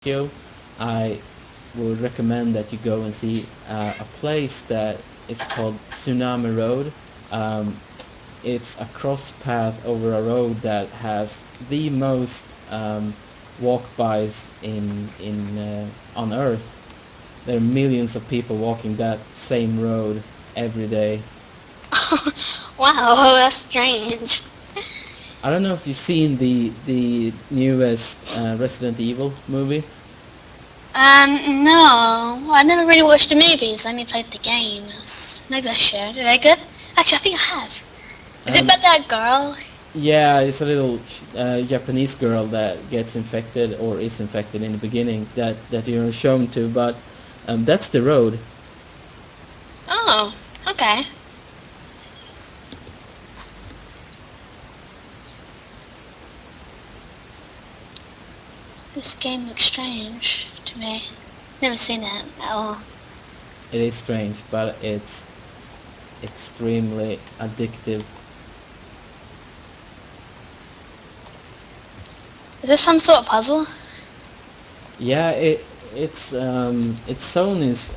Tokyo, I would recommend that you go and see a place that is called Tsunami Road. Um, it's a cross path over a road that has the most walk-bys in on Earth. There are millions of people walking that same road every day. Wow, that's strange. I don't know if you've seen the newest Resident Evil movie. No, I never really watched the movies. I only played the games. Maybe I should. Are they good? Actually, I think I have. Is it Um, about that girl? yeah, it's a little Japanese girl that gets infected or is infected in the beginning that you're shown to, but that's the road. Oh, okay. This game looks strange to me. Never seen it at all. It is strange, but it's extremely addictive. Is this some sort of puzzle? Yeah, it's Sony's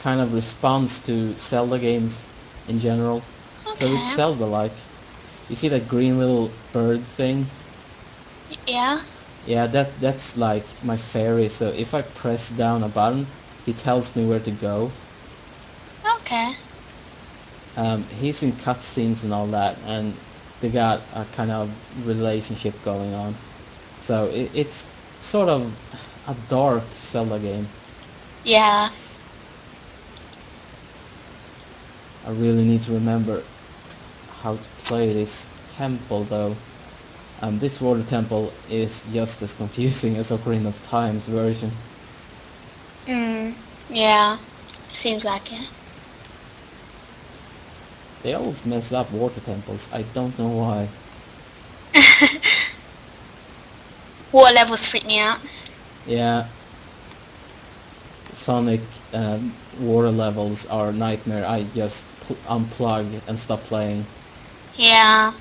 kind of response to Zelda games in general. So it's Okay. Zelda-like. You see that green little bird thing? Yeah. Yeah, that's like my fairy. So if I press down a button, he tells me where to go. Okay. He's in cutscenes and all that, and they got a kind of relationship going on. So it's sort of a dark Zelda game. Yeah. I really need to remember how to play this temple though. This water temple is just as confusing as Ocarina of Time's version. Yeah. Seems like it. They always mess up water temples. I don't know why. Water levels freak me out. Yeah, Sonic water levels are a nightmare. I just unplug and stop playing. Yeah.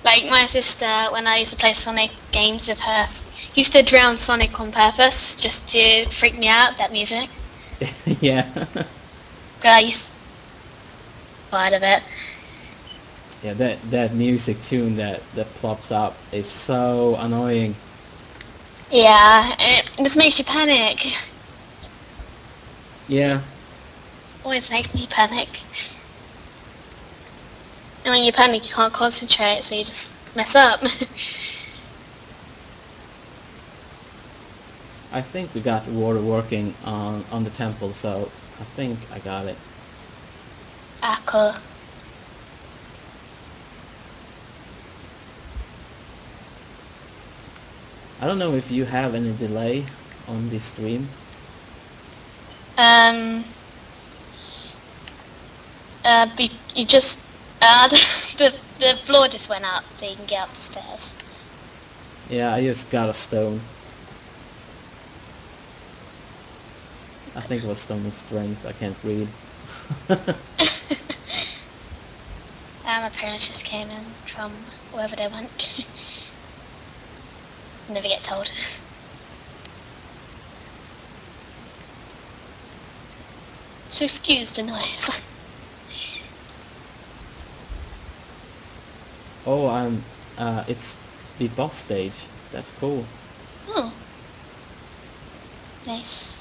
Like my sister, when I used to play Sonic games with her, used to drown Sonic on purpose just to freak me out, that music. Yeah. But I used to be part of it. Yeah, that music tune that plops up is so annoying. Yeah, and it just makes you panic. Yeah. Always makes me panic. And when you panic, you can't concentrate, so you just mess up. I think we got the water working on the temple, so I think I got it. Ah, cool. I don't know if you have any delay on this stream. Um, you just, the floor just went up, so you can get up the stairs. Yeah, I just got a stone. I think it was stone of strength. I can't read. My parents just came in from wherever they went. Never get told. So excuse the noise. Oh, it's the boss stage. That's cool. Oh, nice.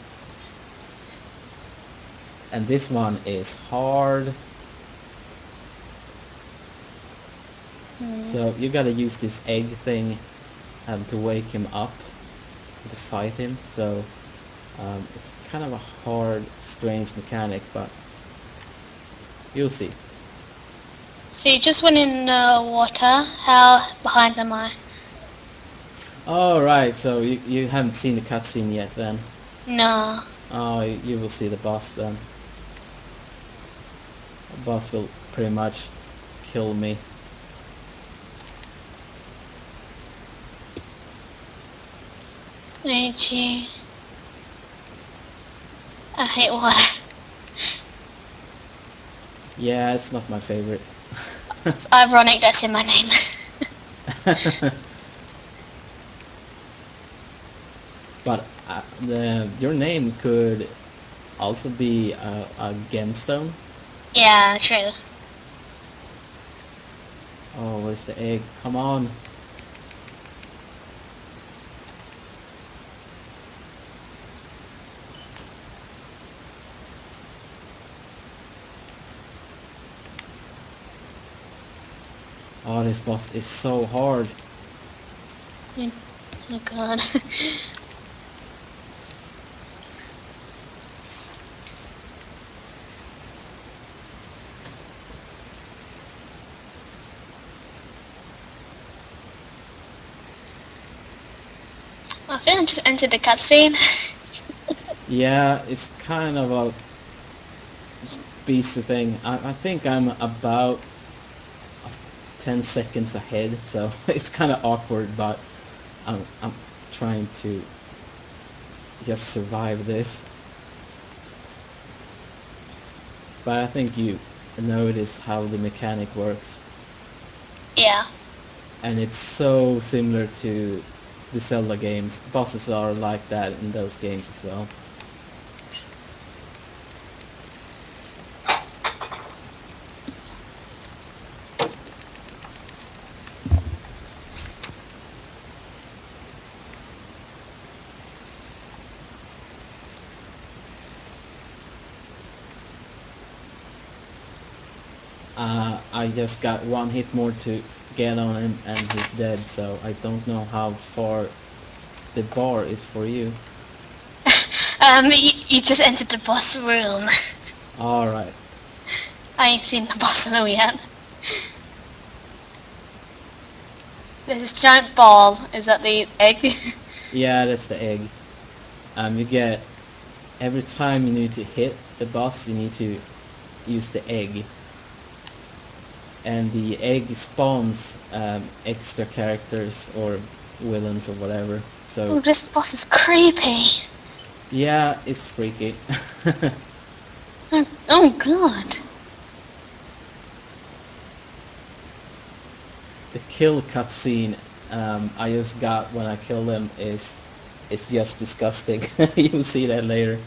And this one is hard. So you gotta use this egg thing to wake him up, to fight him. So it's kind of a hard, strange mechanic, but you'll see. So you just went in the water. How behind am I? Oh, right, so you haven't seen the cutscene yet then. No. Oh, you will see the boss then. The boss will pretty much kill me. Meiji. I hate water. Yeah, it's not my favorite. It's ironic that's in my name. But your name could also be a gemstone. Yeah, true. Oh, where's the egg? Come on. Oh, this boss is so hard. Oh god. I think I just entered the cutscene. Yeah, it's kind of a beastly thing. I think I'm about 10 seconds ahead, so it's kind of awkward, but I'm trying to just survive this. But I think you notice how the mechanic works. Yeah. And it's so similar to the Zelda games. Bosses are like that in those games as well. I just got one hit more to get on him and he's dead, so I don't know how far the bar is for you. You just entered the boss room. Alright. I ain't seen the boss room yet. There's this giant ball. Is that the egg? Yeah, that's the egg. You get... Every time you need to hit the boss, you need to use the egg. And the egg spawns extra characters or villains or whatever. So Oh, this boss is creepy. yeah, it's freaky. Oh god. The kill cutscene I just got when I kill them is just disgusting. You'll see that later.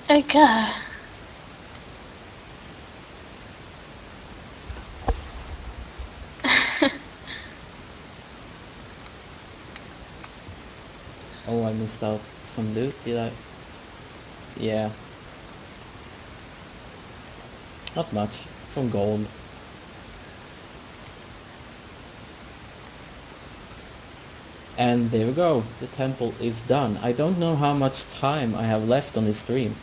Oh god. Oh, I missed out some loot, did I? Yeah. Not much. Some gold. And there we go. The temple is done. I don't know how much time I have left on this stream.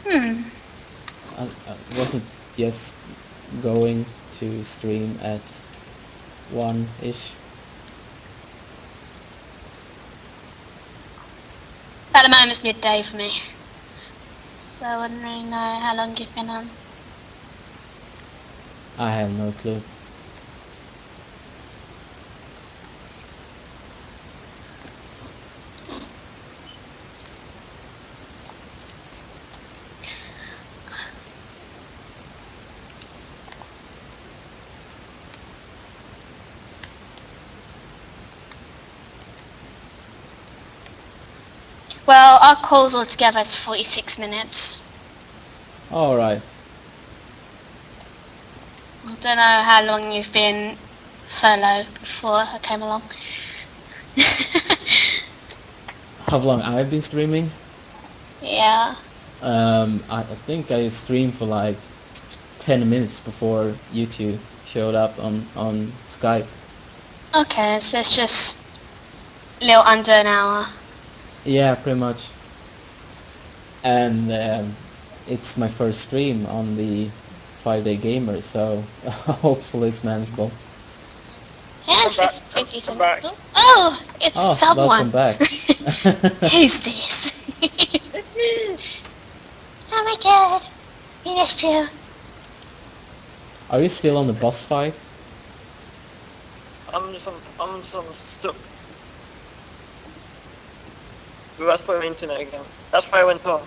I wasn't just going to stream at 1-ish. At the moment it's midday for me. So I wouldn't really know how long you've been on. I have no clue. Well, our calls altogether is 46 minutes. Alright. I don't know how long you've been solo before I came along. How long I've been streaming? Yeah. I think I streamed for like 10 minutes before you two showed up on Skype. Okay, so it's just a little under an hour. Yeah, pretty much. And it's my first stream on the 5DayGamers, so hopefully it's manageable. Yes, it's pretty decent. Oh, it's someone. Welcome back. Who's this? It's me! Oh my god, we missed you. Are you still on the boss fight? I'm stuck. That's by my internet again. That's why I went off.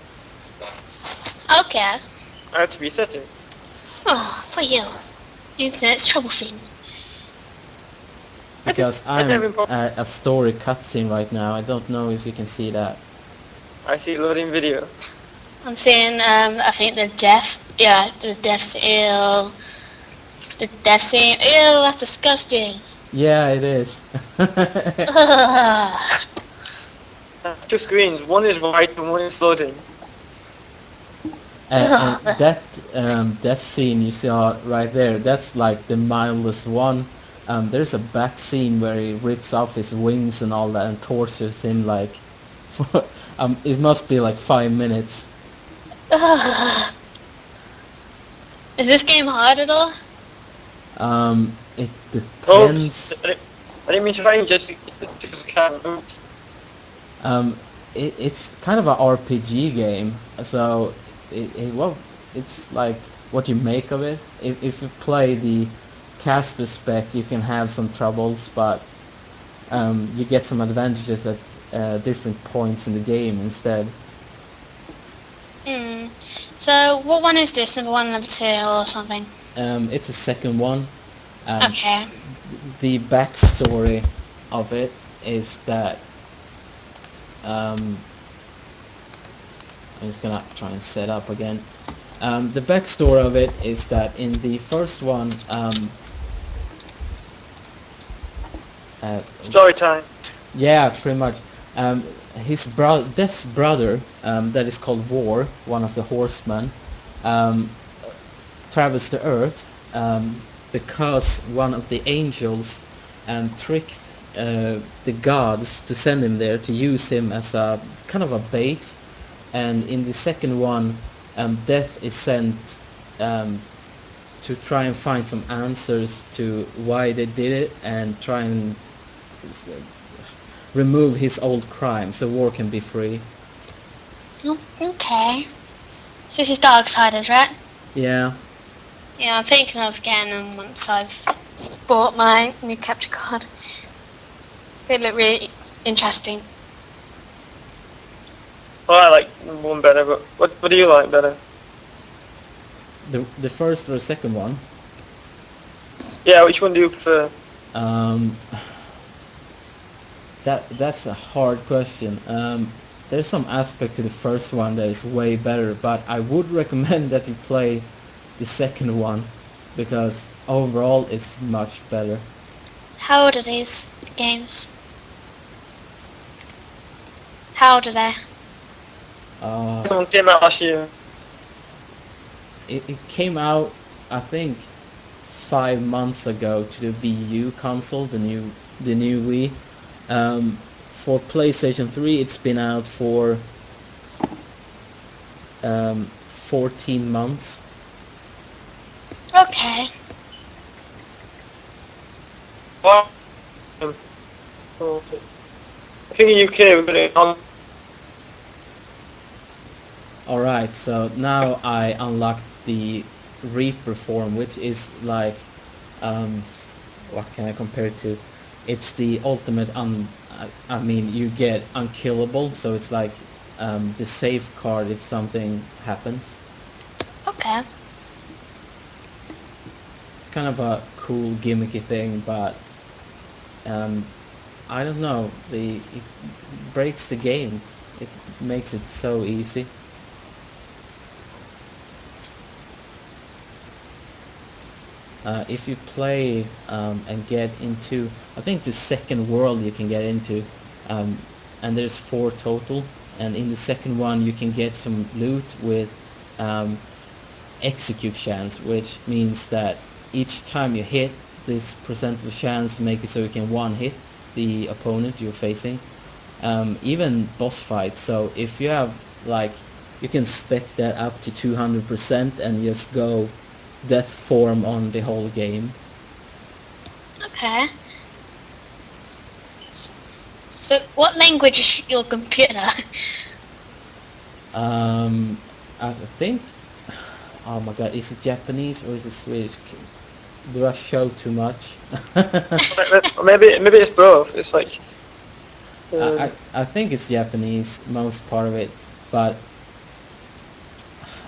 Okay. I had to reset it. Oh, for you. Internet's trouble thing. because I I'm never impo- at a story cutscene right now. I don't know if you can see that. I see loading video. I'm seeing, I think the death. Yeah, the death's ill. The death scene. Ew, that's disgusting. Yeah, it is. Ugh. Two screens. One is white and one is loading. And that scene you saw right there, that's like the mildest one. There's a bat scene where he rips off his wings and all that and tortures him like for, it must be like 5 minutes. Ugh. Is this game hard at all? It Oh, depends. I didn't mean to find just because I can't. Oops. It's kind of a RPG game, so well, it's like what you make of it. If you play the caster spec, you can have some troubles, but you get some advantages at different points in the game instead. Hmm. So, what one is this? Number 1, number 2, or something? It's a second one. Okay. The backstory of it is that I'm just gonna try and set up again. The backstory of it is that in the first one, Story time. yeah, pretty much. Death's brother, that is called War, one of the horsemen, travels to Earth because one of the angels tricked the gods to send him there to use him as a kind of a bait. And in the second one, Death is sent to try and find some answers to why they did it and try and remove his old crime so War can be free. Okay. So this is Darksiders, right? Yeah. Yeah, I'm thinking of getting them once I've bought my new capture card. They look really interesting. Well, I like one better, but what do you like better? The first or the second one? Yeah, which one do you prefer? That's a hard question. There's some aspect to the first one that is way better, but I would recommend that you play the second one because overall it's much better. How old are these games? How old are they? One came out last year. It came out, I think, 5 months ago to the Wii U console, the new Wii. For PlayStation 3, it's been out for 14 months. Okay. Well, I think in UK we're going to. Alright, so now I unlocked the Reaper form, which is like, what can I compare it to? It's the ultimate, I mean, you get unkillable, so it's like the safeguard if something happens. Okay. It's kind of a cool gimmicky thing, but I don't know, it breaks the game. It makes it so easy. If you play and get into, I think the second world you can get into, and there's 4 total, and in the second one you can get some loot with execute chance, which means that each time you hit, this percent of chance make it so you can one hit the opponent you're facing, even boss fights. So if you have like, you can spec that up to 200% and just go death form on the whole game. Okay. So, what language is your computer? I think, oh my god, is it Japanese or is it Swedish? Do I show too much? Maybe it's both. It's like. I think it's Japanese, most part of it, but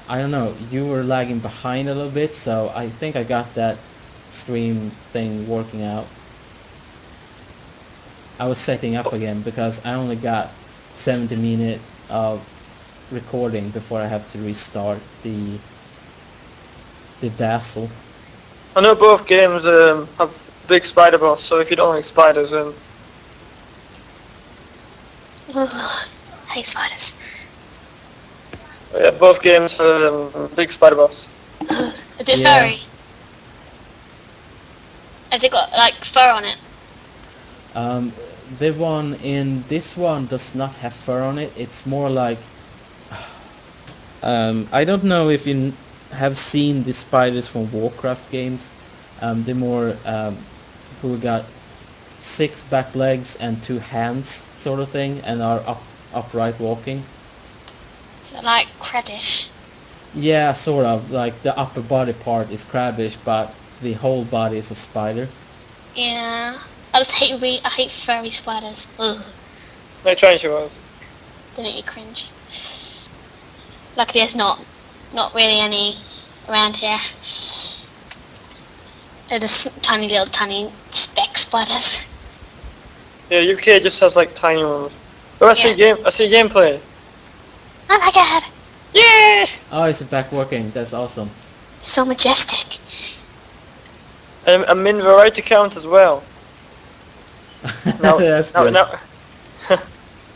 I don't know, you were lagging behind a little bit, so I think I got that stream thing working out. I was setting up again because I only got 70 minutes of recording before I have to restart the Dazzle. I know both games have big spider boss, so if you don't like spiders, Ugh, I hate spiders. yeah, both games have big spider boss. Is it Yeah. furry? Has it got like fur on it? The one in this one does not have fur on it. It's more like I don't know if you have seen the spiders from Warcraft games. They're more who got 6 back legs and 2 hands sort of thing, and are upright walking. So like crabbish. Yeah, sort of. Like the upper body part is crabbish, but the whole body is a spider. Yeah. I hate furry spiders. Ugh. No trying to was. They make me cringe. Luckily there's not really any around here. They're just tiny speck spiders. Yeah, UK just has like tiny ones. Oh, I see gameplay. Oh my god! Yeah! Oh, it's back working. That's awesome. It's so majestic. I'm in variety count as well. That's good. Now, I'm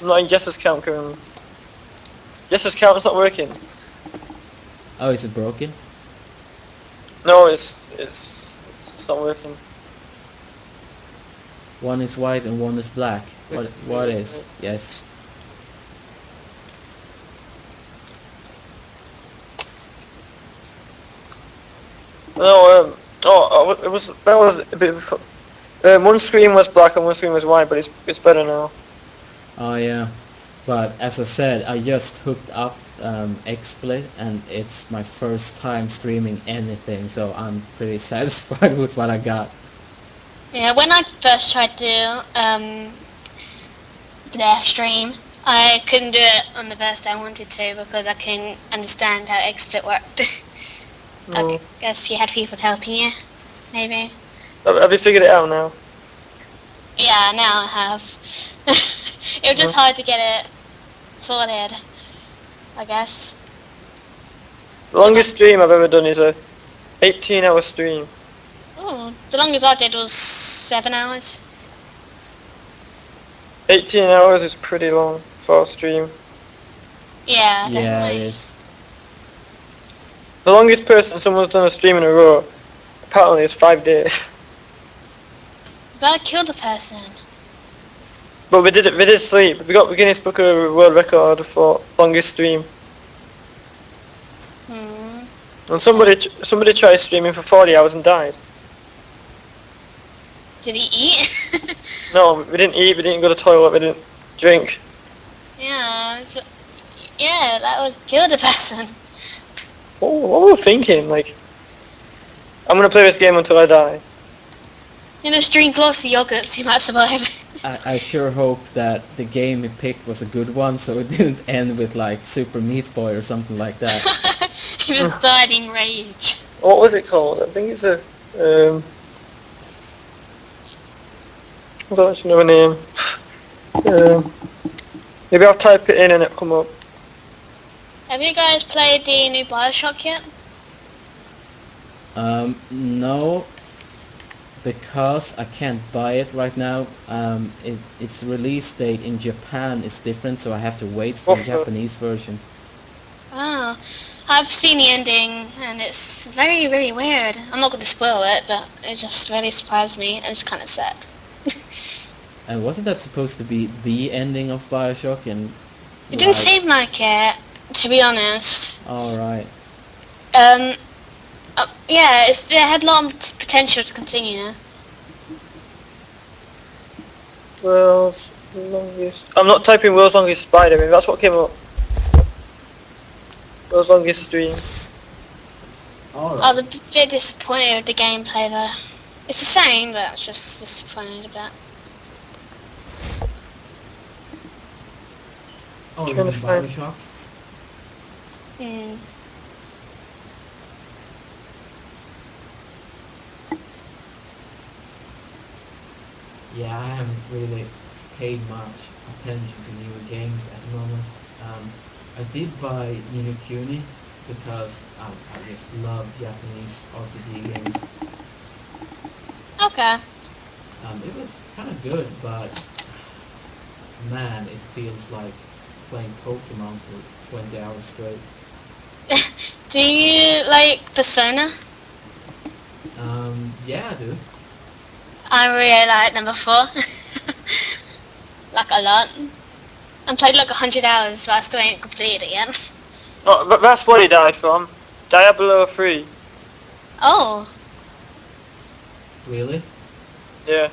not in Jess's count currently. Jess's count is not working. Oh, is it broken? No, it's not working. One is white and one is black. What is? Yes. No, it was that was a bit of, one screen was black and one screen was white, but it's better now. Oh yeah. But as I said, I just hooked up XSplit, and it's my first time streaming anything, so I'm pretty satisfied with what I got. Yeah, when I first tried to their stream, I couldn't do it on the first day I wanted to because I couldn't understand how XSplit worked. I guess you had people helping you, maybe. Have you figured it out now? Yeah, now I have. It was just hard to get it sorted, I guess. The longest stream I've ever done is a 18-hour stream. Oh, the longest I did was 7 hours. 18 hours is pretty long for a stream. Yeah, Yeah, definitely. it is. The longest person someone's done a stream in a row apparently is 5 days. But I killed a person. But we did sleep. We got the Guinness Book of World Record for longest stream. And somebody tried streaming for 40 hours and died. Did he eat? No, we didn't eat, we didn't go to the toilet, we didn't drink. Yeah, that would kill the person. What were we thinking? Like, I'm gonna play this game until I die. You just drink lots of yogurt so you might survive. I sure hope that the game he picked was a good one, so it didn't end with like Super Meat Boy or something like that. He just died in rage. What was it called? I think it's a I don't actually know a name. Maybe I'll type it in and it'll come up. Have you guys played the new Bioshock yet? No, because I can't buy it right now. Its release date in Japan is different, so I have to wait for the Japanese version. Oh, I've seen the ending and it's very, very weird. I'm not going to spoil it, but it just really surprised me and it's kind of sad. And wasn't that supposed to be the ending of Bioshock? And It didn't seem like it, to be honest. All right. Yeah, it had a lot of potential to continue. World's longest... I'm not typing world's longest spider, maybe that's what came up. World's longest stream. All right. I was a bit disappointed with the gameplay though. It's the same, but I was just disappointed a bit. Oh, Trying to find- Bioshock? Hmm. Yeah, I haven't really paid much attention to newer games at the moment. I did buy Ni no Kuni because I just love Japanese RPG games. Okay. It was kind of good, but man, it feels like playing Pokemon for 20 hours straight. Do you like Persona? Yeah, I do. I really like number 4. Like a lot. I played like 100 hours, but I still ain't completed it yet. Oh, but that's what he died from. Diablo 3. Oh. Really? Yeah.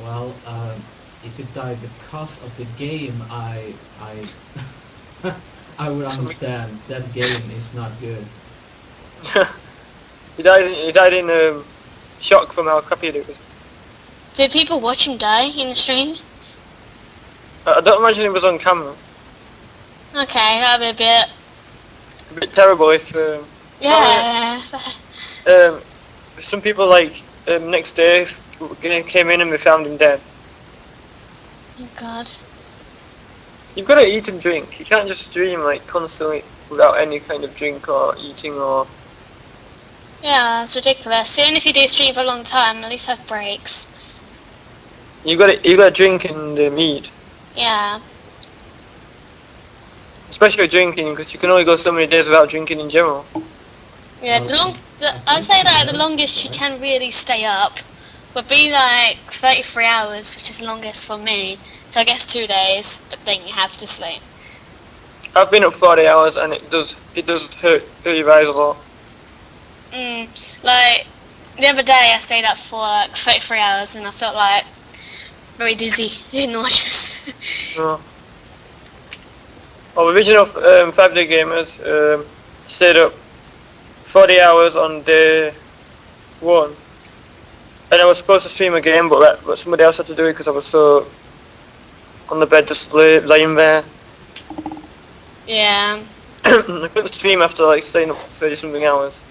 Well, if it died because of the game, I I would understand. That game is not good. He died in shock from how crappy it was. Did people watch him die in the stream? I don't imagine it was on camera. Okay, that'd be a A bit terrible if yeah. some people like next day came in and we found him dead. Oh God. You've got to eat and drink. You can't just stream like constantly without any kind of drink or eating or. Yeah, it's ridiculous. Even if you do stream for a long time, at least have breaks. You got to drink and eat. Yeah. Especially drinking, because you can only go so many days without drinking in general. Yeah, I'd say that the longest you can really stay up would be like 33 hours, which is the longest for me. So I guess 2 days, but then you have to sleep. I've been up 40 hours and it does hurt your eyes a lot. Like, the other day I stayed up for like 33 hours and I felt like very dizzy and nauseous. Oh. Well, original 5-day gamers stayed up 40 hours on day 1. And I was supposed to stream again, but somebody else had to do it because I was so on the bed just laying there. Yeah. I couldn't stream after like staying up 30 something hours.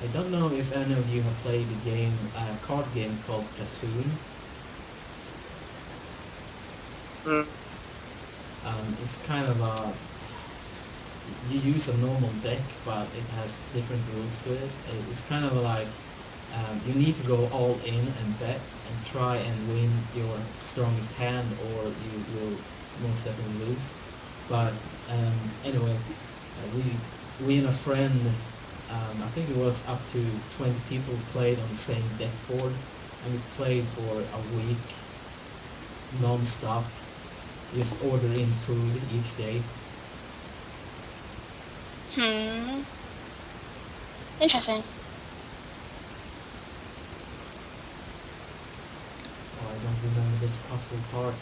I don't know if any of you have played a card game called Platoon. It's kind of you use a normal deck, but it has different rules to it. It's kind of like you need to go all in and bet and try and win your strongest hand, or you will most definitely lose. But anyway, we and a friend, I think it was up to 20 people played on the same deck board, and we played for a week non-stop. Just order in food each day. Interesting. Oh, I don't remember this puzzle part.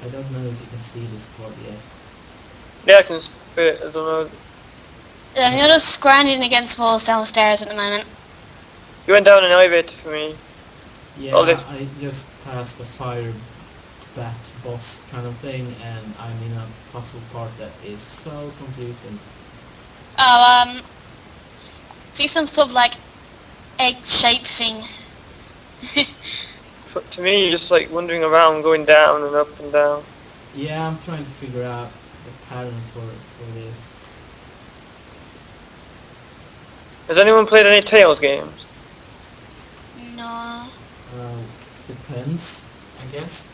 I don't know if you can see this part yet. Yeah, I can. I don't know. Yeah, you're just grinding against walls downstairs at the moment. You went down an elevator for me. Yeah, I just passed the fire bat boss kind of thing, and I'm in a puzzle part that is so confusing. Oh, see some sort of like egg-shaped thing. To me, you're just like wandering around, going down and up and down. Yeah, I'm trying to figure out the pattern for this. Has anyone played any Tales games? No. Depends, I guess.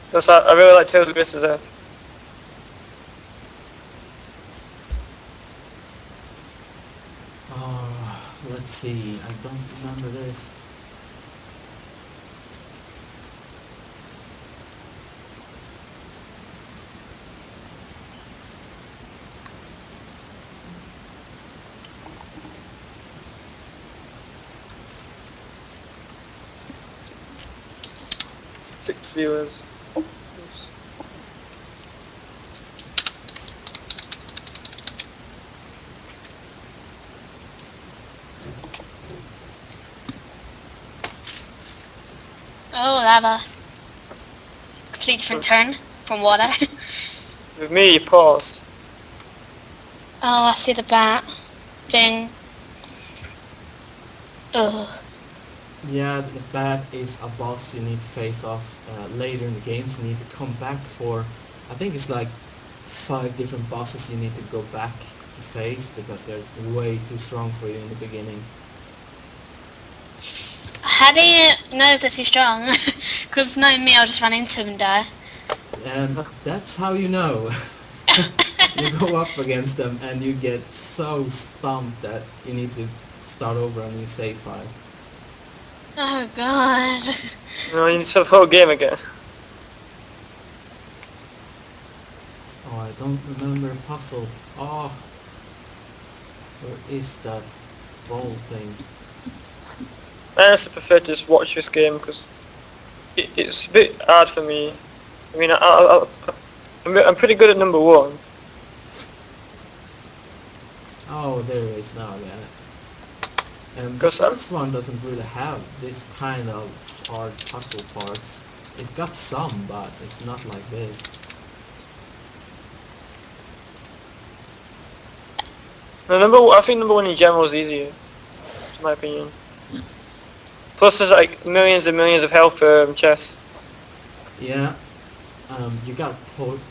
Because I really like Tales of Grace's Earth. Let's see, I don't remember this. Six viewers. Oh, lava. Complete different turn from water. With me, you paused. Oh, I see the bat thing. Ugh. Yeah, that is a boss you need to face off later in the game. So you need to come back for, I think it's like 5 different bosses you need to go back to face because they're way too strong for you in the beginning. How do you know if they're too strong? Because knowing me, I'll just run into them and die. And that's how you know. You go up against them and you get so stumped that you need to start over a new save file. Oh god. No, you need to have the whole game again. Oh, I don't remember a puzzle. Oh, where is that ball thing? I honestly prefer to just watch this game because it's a bit hard for me. I mean, I'm pretty good at number 1. Oh, there it is now, yeah. The Because I'm- first one doesn't really have this kind of hard puzzle parts. It got some, but it's not like this. No, I think number 1 in general is easier, in my opinion. Plus, there's like millions and millions of health chests. Yeah, you got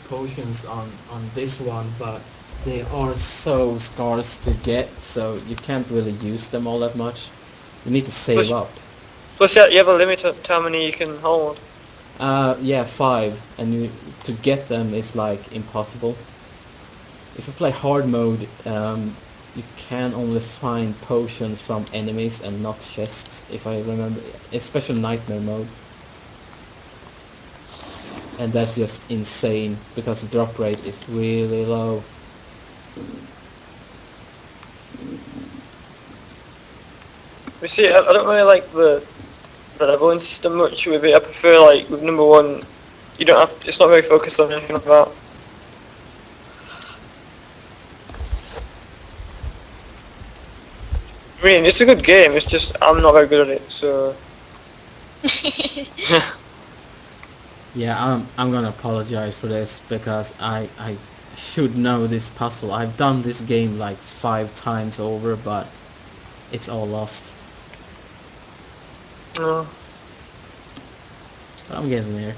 potions on this one, but they are so scarce to get, so you can't really use them all that much. You need to save up. Plus, you have a limit to how many you can hold. Yeah, 5, and to get them is like impossible. If you play hard mode, you can only find potions from enemies and not chests, if I remember, especially nightmare mode. And that's just insane, because the drop rate is really low. You see, I don't really like the leveling system much with it. I prefer like with number 1, you don't have. It's not very focused on anything like that. I mean, it's a good game. It's just I'm not very good at it. So Yeah, I'm gonna apologize for this, because I should know this puzzle. I've done this game like 5 times over, but it's all lost. no. But I'm getting there.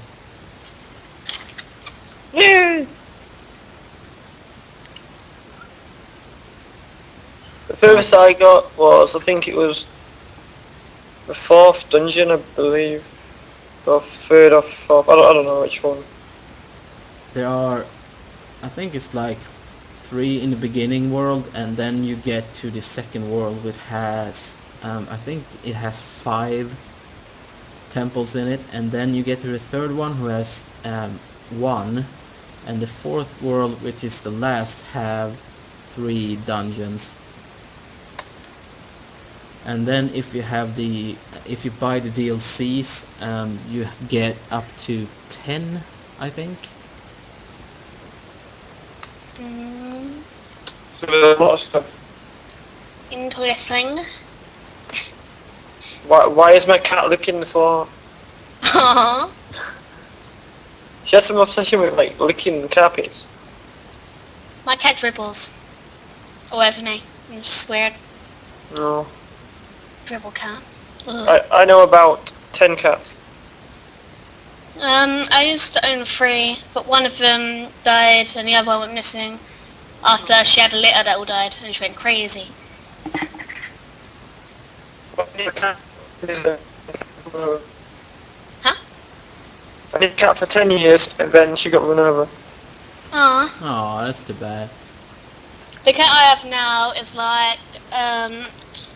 Yay! The furthest I got was, I think it was the 4th dungeon, I believe, or 3rd or 4th. I don't know which one. There are, I think it's like 3 in the beginning world, and then you get to the second world, which has, I think it has 5 temples in it, and then you get to the third one, who has 1, and the 4th world, which is the last, have 3 dungeons. And then if you buy the DLCs, you get up to 10, I think. So there's a lot of stuff. Interesting. Why is my cat licking the floor? Aww. She has some obsession with like licking carpets. My cat dribbles. All over me. It's just weird. No. Dribble cat. Ugh. I know about 10 cats. I used to own 3, but one of them died and the other one went missing after she had a litter that all died and she went crazy. Huh? I had a cat for 10 years and then she got run over. Aww. Oh, that's too bad. The cat I have now is like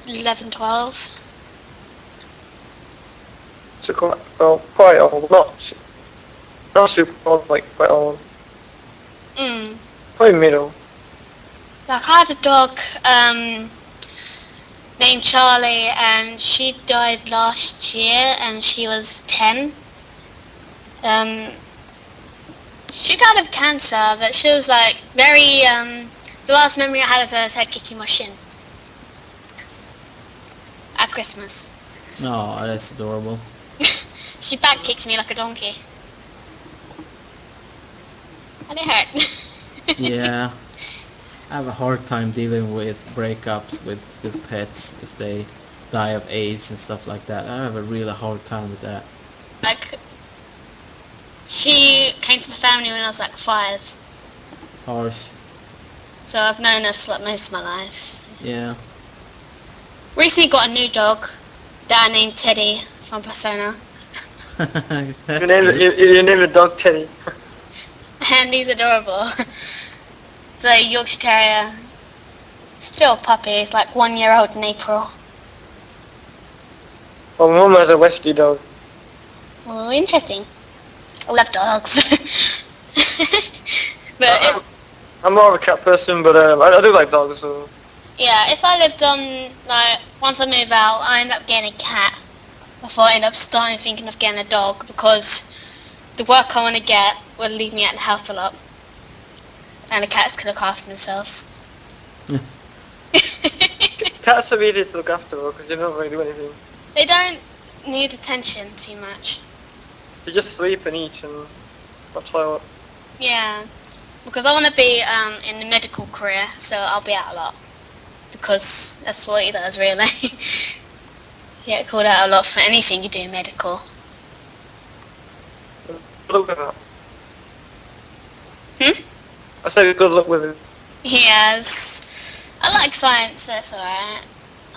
11, 12. So quite old, not super old, like quite old. Probably middle. Like I had a dog named Charlie, and she died last year, and she was 10. She died of cancer, but she was like very. The last memory I had of her is her kicking my shin at Christmas. Oh, that's adorable. She back kicks me like a donkey, and it hurt. Yeah, I have a hard time dealing with breakups with pets if they die of age and stuff like that. I have a really hard time with that. Like, she came to the family when I was like 5, Harsh. so I've known her for like most of my life. Yeah. Recently got a new dog that I named Teddy from Persona, That's You name cute. you name the dog Teddy. and he's adorable. It's a Yorkshire Terrier, still a puppy. It's like 1 year old in April. Well, my mum has a Wesley dog. Oh, interesting. I love dogs. But I'm more of a cat person, but I do like dogs. So yeah, if I lived on, like, once I move out, I end up getting a cat before I end up starting thinking of getting a dog, because the work I want to get will leave me at the house a lot. And the cats can look after themselves. cats are easy to look after because they don't really do anything. They don't need attention too much. They just sleep and eat and watch out. Yeah, because I want to be in the medical career, so I'll be out a lot. Because that's what he does, really. You get called out a lot for anything you do in medical. Good luck with that. Hmm? I say good luck with it. Yes. I like science, so that's alright.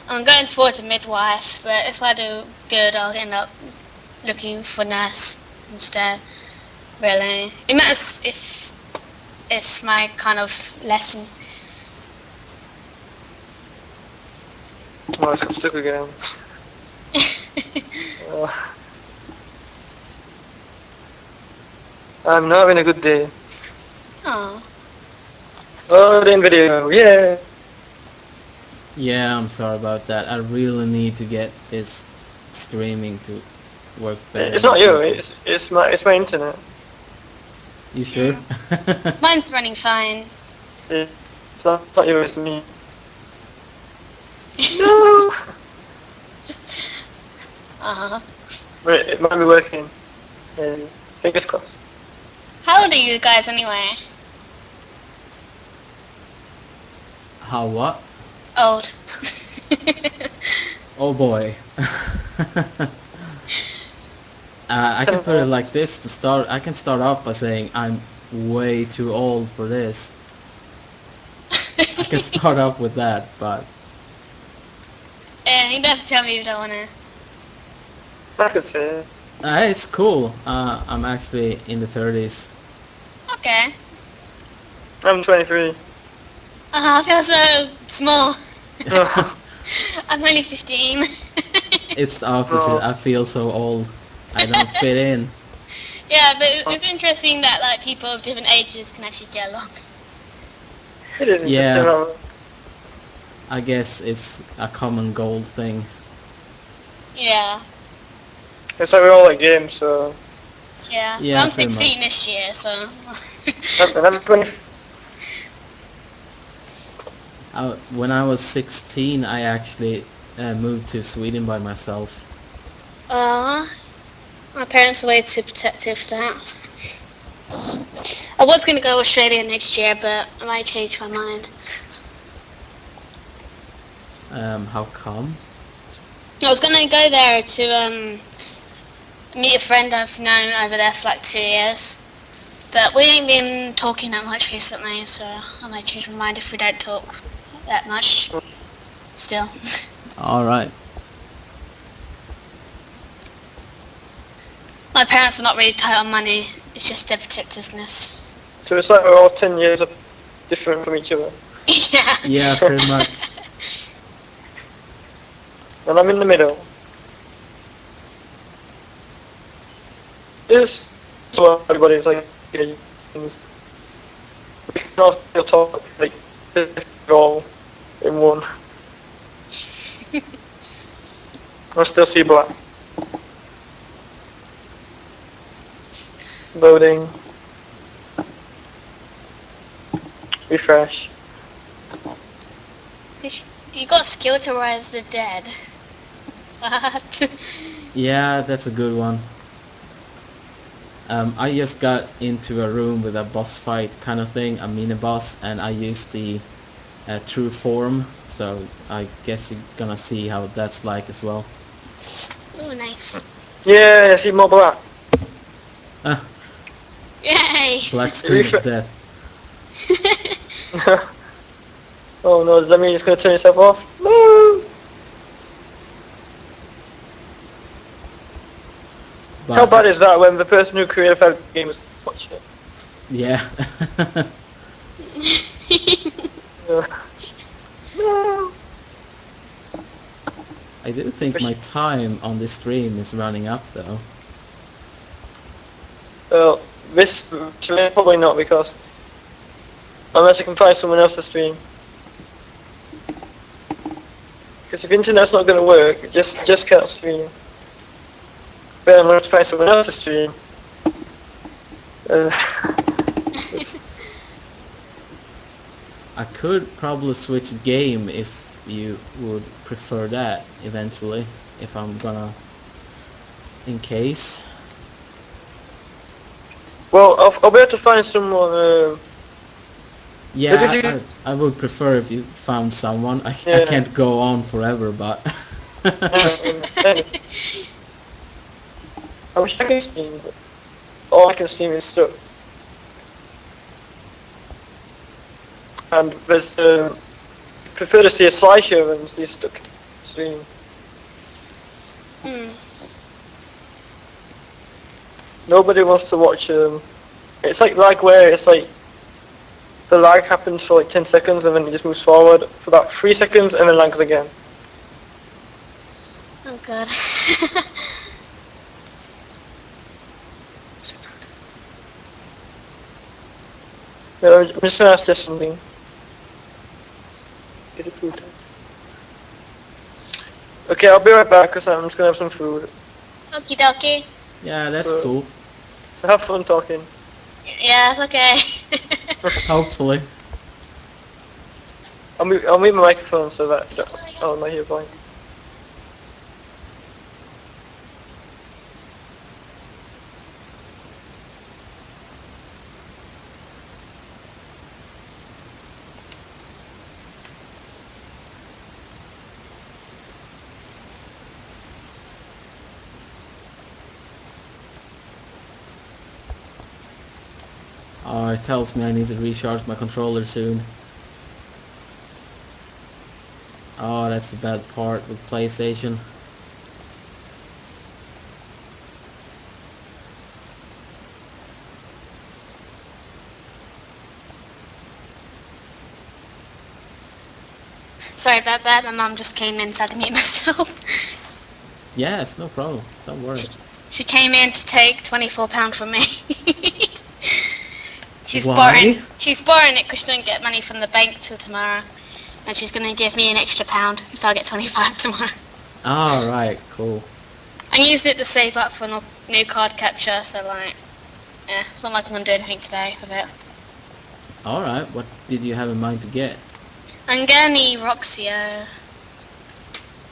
I'm going towards a midwife, but if I do good, I'll end up looking for nurse instead. Really. It matters if it's my kind of lesson. Oh, I got stuck again. I'm not having a good day. Oh. Loading video, yeah. Yeah, I'm sorry about that. I really need to get this streaming to work better. It's not you. It's my internet. You sure? Mine's running fine. It's not you. It's me. No. But it might be working. Fingers crossed. How old are you guys anyway? How what? Old. Oh boy. I can put it like this to start. I can start off by saying I'm way too old for this. I can start off with that, but Yeah, you don't have to tell me if you don't want to. I could say it. it's cool. I'm actually in the 30s. Okay. I'm 23. I feel so small. I'm only 15. It's the opposite. Oh. I feel so old. I don't fit in. Yeah, but it's interesting that like people of different ages can actually get along. It is interesting. Yeah. how- I guess it's a common goal thing. Yeah, It's like we all like games, so. yeah. Yeah, I'm pretty 16 this year, so. I'm 20. When I was 16, I actually moved to Sweden by myself. My parents are way too protective for that. I was going to go to Australia next year, but I might change my mind. How come? I was going to go there to meet a friend I've known over there for like 2 years. But we ain't been talking that much recently, so I might change my mind if we don't talk that much still. Alright. My parents are not really tight on money, it's just their protectiveness. So it's like we're all 10 years different from each other. Yeah. Yeah, pretty much. And I'm in the middle. It's so everybody's like, yeah, things. We can all still talk like all in one. I still see black. Loading. Refresh. You got skill to rise the dead. What? Yeah, that's a good one. I just got into a room with a boss fight kind of thing, a mini boss, and I used the true form, so I guess you're gonna see how that's like as well. Oh, nice. Yeah, I see more black. Ah, Yay! black screen of death. Oh no, does that mean it's gonna turn itself off? No! But, How bad is that when the person who created 5 games watch it? Yeah. Yeah. No! I do think my time on this stream is running up though. Well, this probably not, because unless I can find someone else to stream. Because if internet's not going to work, just can't stream. But I'm going to find someone else to stream. I could probably switch game if you would prefer that eventually, if I'm gonna, in case. Well, I'll be able to find someone. Yeah, I would prefer if you found someone. I can't go on forever, but... I wish I could stream, but all I can stream is stuff. And there's, prefer to see a slideshow than see a stuck stream. Nobody wants to watch, it's like lag where it's like, the lag happens for like 10 seconds and then it just moves forward for about 3 seconds and then lags again. Oh god. No, I'm just gonna ask Jess something. Is it food time? Okay, I'll be right back because I'm just gonna have some food. Okie dokie. Yeah, that's So- cool. So have fun talking. Yeah, it's okay. Hopefully. I'll mute my microphone so that I'll not hear fine. Oh, it tells me I need to recharge my controller soon. Oh, that's the bad part with PlayStation. Sorry about that, my mum just came in so I had to mute myself. Yes, no problem. Don't worry. She came in to take £24 from me. She's Why? borrowing it because she doesn't get money from the bank till tomorrow. And she's going to give me an extra £1, so I'll get 25 tomorrow. Alright, cool. I used it to save up for a new card capture, so like, yeah, it's not like I'm going to do anything today with it. Alright, what did you have in mind to get? I'm going to need Roxio.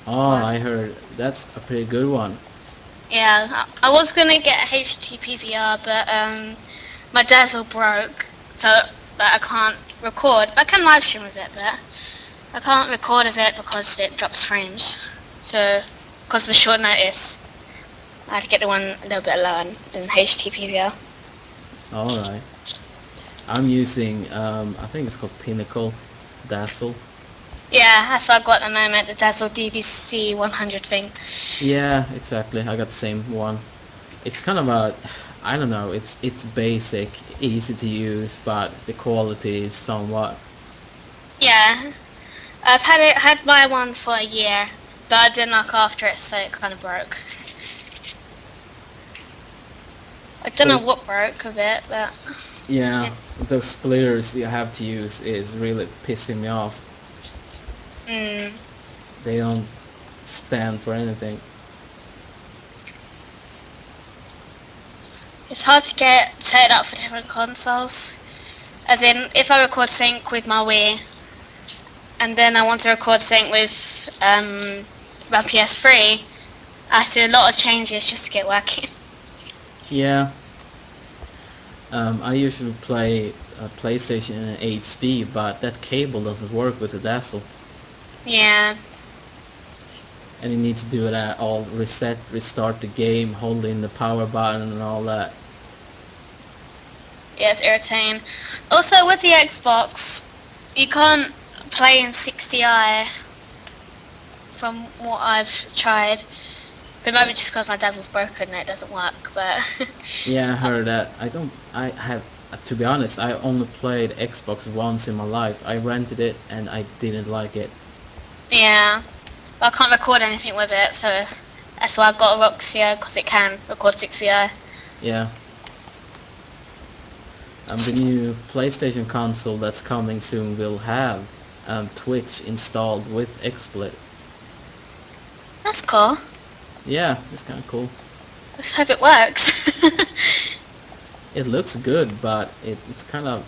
Oh, I heard that's a pretty good one. Yeah, I was going to get HTTP VR, but my Dazzle broke, so that I can't record. But I can live stream with it, but I can't record with it because it drops frames. So, because of the short notice, I had to get the one a little bit lower than HTTP VR. Alright. I'm using, I think it's called Pinnacle Dazzle. Yeah, that's what I've got at the moment, the Dazzle DVC 100 thing. Yeah, exactly. I got the same one. It's kind of a, I don't know, it's basic, easy to use, but the quality is somewhat. Yeah, I've had my one for a year, but I didn't look after it, so it kind of broke. I don't know what broke with it, but... Yeah, those splitters you have to use is really pissing me off. Mm. They don't stand for anything. It's hard to get set up for different consoles. As in, if I record sync with my Wii, and then I want to record sync with my PS3, I have to do a lot of changes just to get working. Yeah. I usually play PlayStation in HD, but that cable doesn't work with the Dazzle. Yeah. And you need to do that all restart the game, holding the power button and all that. Yeah, it's irritating. Also, with the Xbox, you can't play in 60i from what I've tried. But maybe just because my Dazzle's broken and it doesn't work, but... Yeah, I heard that. To be honest, I only played Xbox once in my life. I rented it and I didn't like it. Yeah. But I can't record anything with it, so that's why I got a Roxio, because it can record 60i. Yeah. The new PlayStation console that's coming soon will have Twitch installed with XSplit. That's cool. Yeah, it's kind of cool. Let's hope it works. It looks good, but it's kind of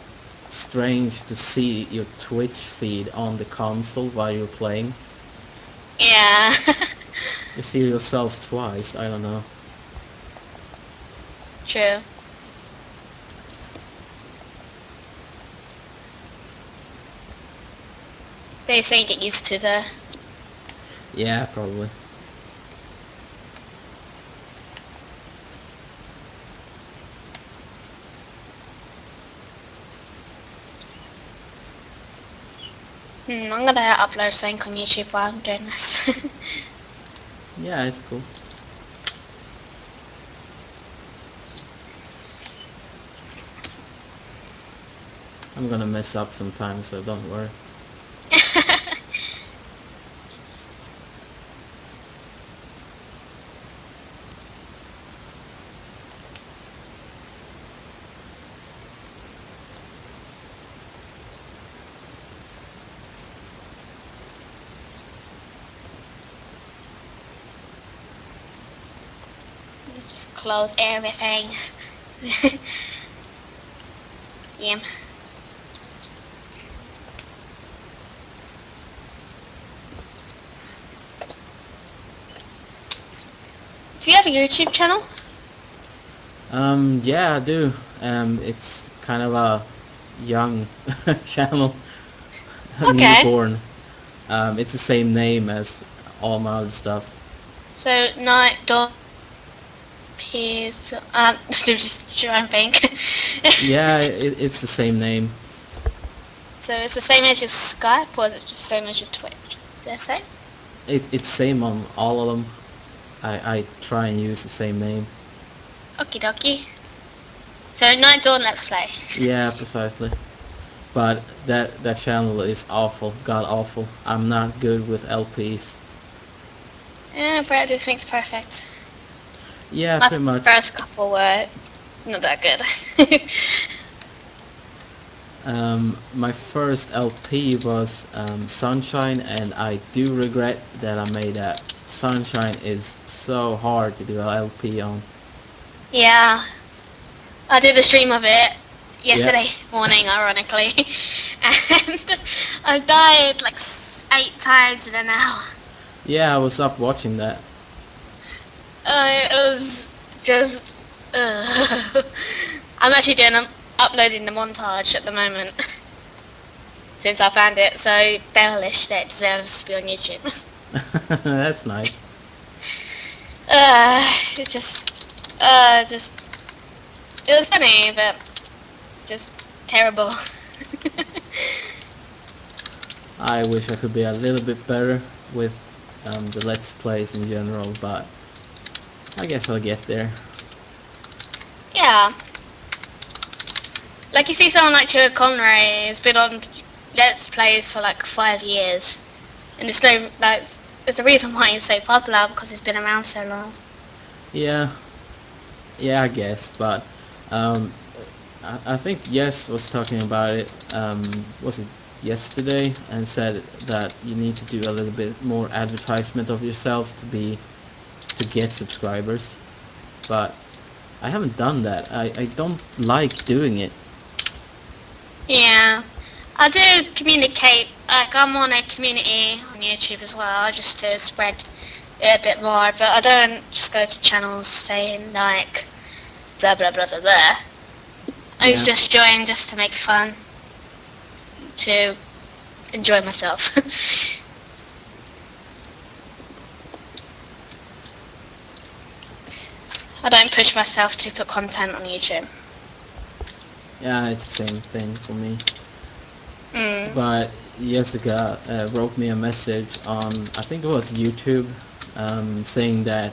strange to see your Twitch feed on the console while you're playing. Yeah. You see yourself twice, I don't know. True. They say you get used to the... Yeah, probably. I'm gonna upload something on YouTube while I'm doing this. Yeah, it's cool. I'm gonna mess up sometimes, so don't worry. Just close everything. Yeah. Do you have a YouTube channel? Yeah, I do. It's kind of a young channel. Okay. Newborn. It's the same name as all my other stuff. So, Nightdawn just try and think. Yeah, it's the same name. So it's the same as your Skype, or is it just the same as your Twitch? Is it the same? It's same on all of them. I try and use the same name. Okie dokie. So Nightdawn Let's Play. Yeah, precisely. But that channel is awful, god awful. I'm not good with LPs. Yeah, practice makes perfect. Yeah, My pretty much. first couple were not that good. My first LP was Sunshine, and I do regret that I made that. Sunshine is so hard to do an LP on. Yeah, I did a stream of it yesterday morning, ironically, and I died like 8 times in an hour. Yeah, I was up watching that. It was just... I'm actually uploading the montage at the moment, since I found it so devilish that it deserves to be on YouTube. That's nice. It was funny, but just terrible. I wish I could be a little bit better with the Let's Plays in general, but I guess I'll get there. Yeah. Like you see someone like Stuart Conray has been on Let's Plays for like 5 years, and there's a reason why he's so popular, because he's been around so long. Yeah, I guess, but I think Yes was talking about it, was it yesterday, and said that you need to do a little bit more advertisement of yourself to get subscribers, but I haven't done that. I don't like doing it. Yeah, I do communicate, like I'm on a community on YouTube as well, just to spread it a bit more, but I don't just go to channels saying like blah blah blah blah blah. I was Yeah. just joining just to make fun, to enjoy myself. I don't push myself to put content on YouTube. Yeah, it's the same thing for me. Mm. But Jessica wrote me a message on, I think it was YouTube, saying that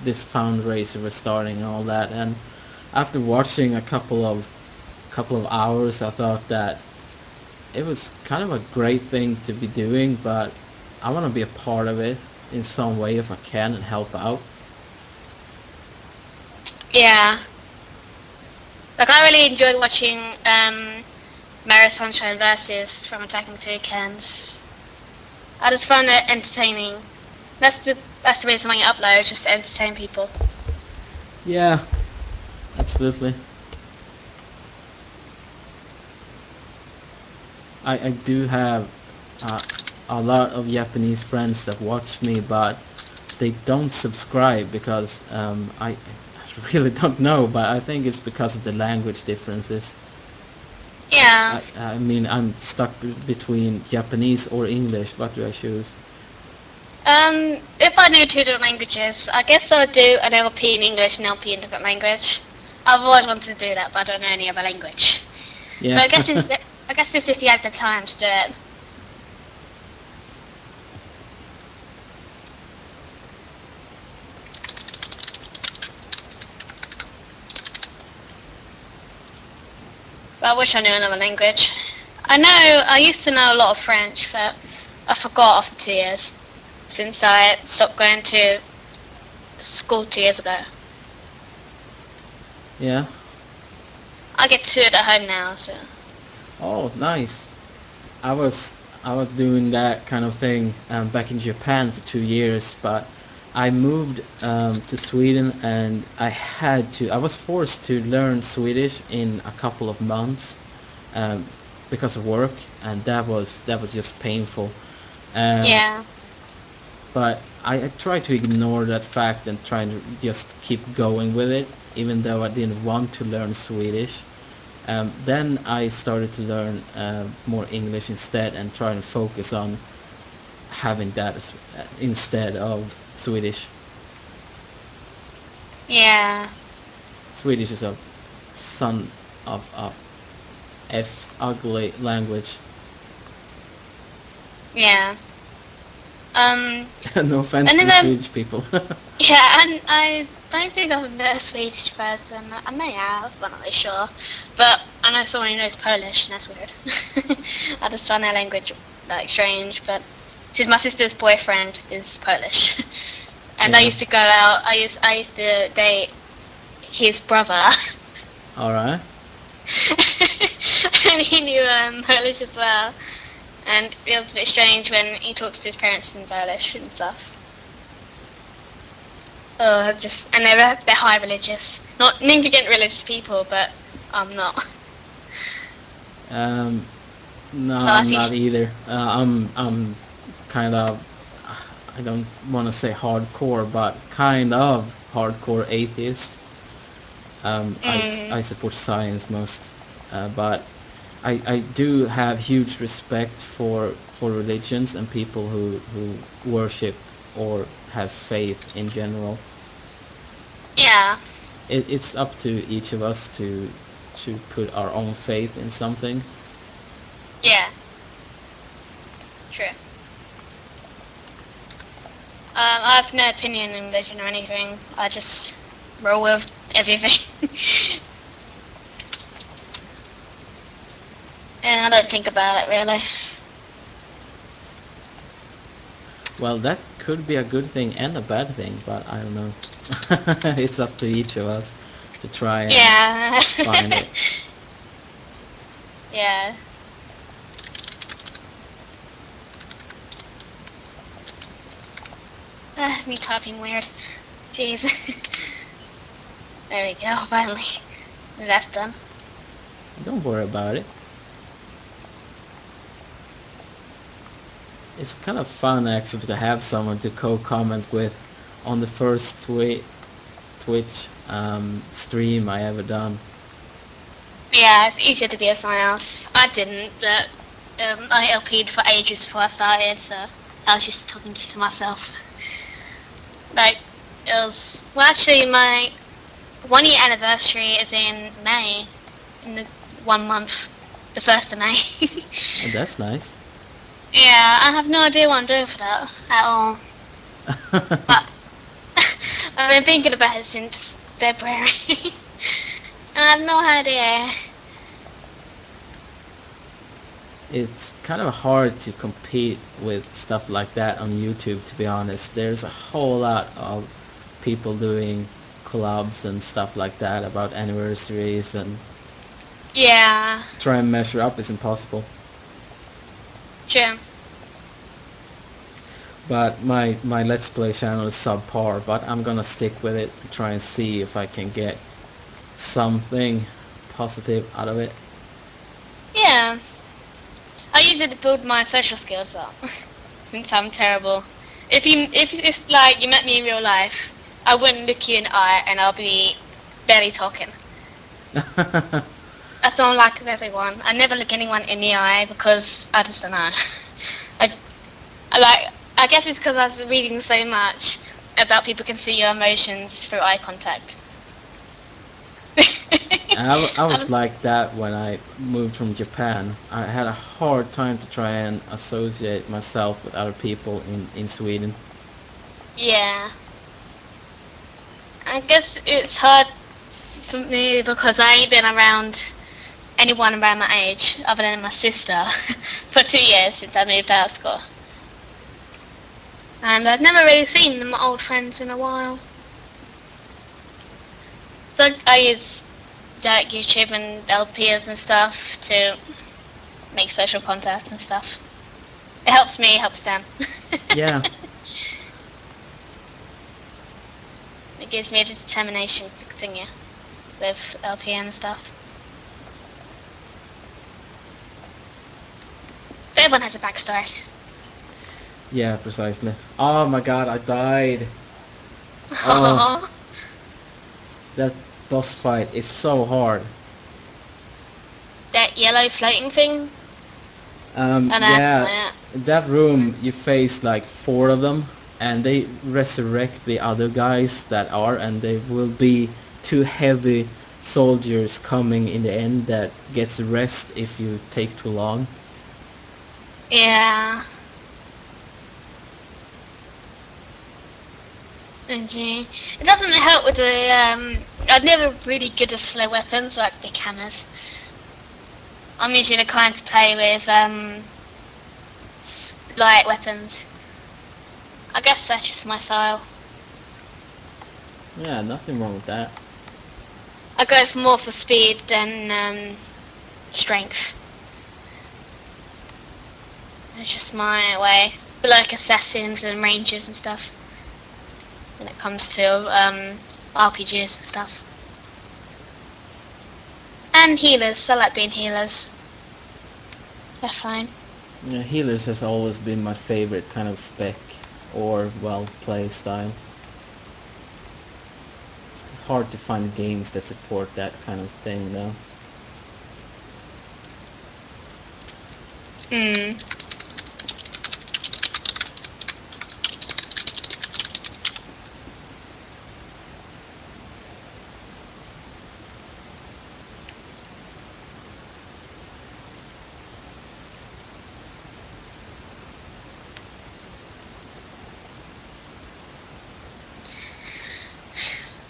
this fundraiser was starting and all that. And after watching a couple of hours, I thought that it was kind of a great thing to be doing, but I want to be a part of it in some way if I can and help out. Yeah. Like, I really enjoyed watching Mara Sunshine versus from Attacking Toucans. I just found it entertaining. That's the reason why you upload, just to entertain people. Yeah, absolutely. I do have a lot of Japanese friends that watch me, but they don't subscribe because I really don't know, but I think it's because of the language differences. Yeah. I mean, I'm stuck between Japanese or English. What do I choose? If I knew 2 different languages, I guess I would do an LP in English and LP in different language. I've always wanted to do that, but I don't know any other language. Yeah. But I guess it's if you have the time to do it. But I wish I knew another language. I used to know a lot of French, but I forgot after 2 years, since I stopped going to school 2 years ago. Yeah. I get to do it at home now, so. Oh, nice. I was doing that kind of thing back in Japan for 2 years, but I moved to Sweden and I was forced to learn Swedish in a couple of months because of work, and that was just painful. Yeah. But I tried to ignore that fact and try to just keep going with it, even though I didn't want to learn Swedish. Then I started to learn more English instead and try to focus on having that instead of Swedish. Yeah. Swedish is a son of a ugly language. Yeah. No offense And to then, Swedish people. yeah, and I don't think I've met a Swedish person. I may have, but I'm not really sure. But I know someone who knows Polish, and that's weird. I just find their language like strange, but since my sister's boyfriend is Polish, and Yeah. I used to go out. I used to date his brother, Alright. and he knew Polish as well. And it was a bit strange when he talks to his parents in Polish and stuff. And they're high religious. Not mean against religious people, but I'm not. No, So I I'm think not either. I'm kind of, I don't want to say hardcore, but kind of hardcore atheist. I support science most, but I do have huge respect for religions and people who worship or have faith in general. Yeah. It's up to each of us to put our own faith in something. Yeah. True. I have no opinion in religion or anything. I just roll with everything. And I don't think about it really. Well, that could be a good thing and a bad thing, but I don't know. It's up to each of us to try and Yeah. find it. Yeah. Me typing weird. Jeez. There we go, finally. That's done. Don't worry about it. It's kind of fun actually to have someone to co-comment with on the first Twitch stream I ever done. Yeah, it's easier to be with someone else. I didn't, but I LP'd for ages before I started, so I was just talking to myself. Like, it was... Well, actually, my 1 year anniversary is in May, in the 1 month, the 1st of May. Oh, that's nice. Yeah, I have no idea what I'm doing for that at all. But I've been thinking about it since February. And I have no idea. It's kind of hard to compete with stuff like that on YouTube, to be honest. There's a whole lot of people doing collabs and stuff like that about anniversaries, and Yeah, try and measure up is impossible. true. But my Let's Play channel is subpar, but I'm gonna stick with it and try and see if I can get something positive out of it. Yeah. I use it to build my social skills up, since I'm terrible. If it's like you met me in real life, I wouldn't look you in the eye and I'll be barely talking. That's not like with everyone. I never look anyone in the eye because I just don't know. I guess it's because I was reading so much about people can see your emotions through eye contact. I was like that when I moved from Japan. I had a hard time to try and associate myself with other people in Sweden. Yeah. I guess it's hard for me because I ain't been around anyone around my age other than my sister for 2 years since I moved out of school. And I've never really seen my old friends in a while. So I use like YouTube and LPs and stuff to make social contacts and stuff. It helps me, it helps them. Yeah. It gives me the determination to continue with LP and stuff. But everyone has a backstory. Yeah, precisely. Oh my god, I died. Oh. That boss fight is so hard. That yellow floating thing? Yeah, in that room you face like 4 of them, and they resurrect the other guys that are, and there will be 2 heavy soldiers coming in the end that gets rest if you take too long. Yeah. And it doesn't help with the, I'm never really good at slow weapons like big hammers. I'm usually the kind to play with, light weapons. I guess that's just my style. Yeah, nothing wrong with that. I go for more for speed than, strength. It's just my way. But like assassins and rangers and stuff. When it comes to RPGs and stuff. And healers. I like being healers. They're fine. Yeah, healers has always been my favorite kind of spec or, well, play style. It's hard to find games that support that kind of thing though. Hmm.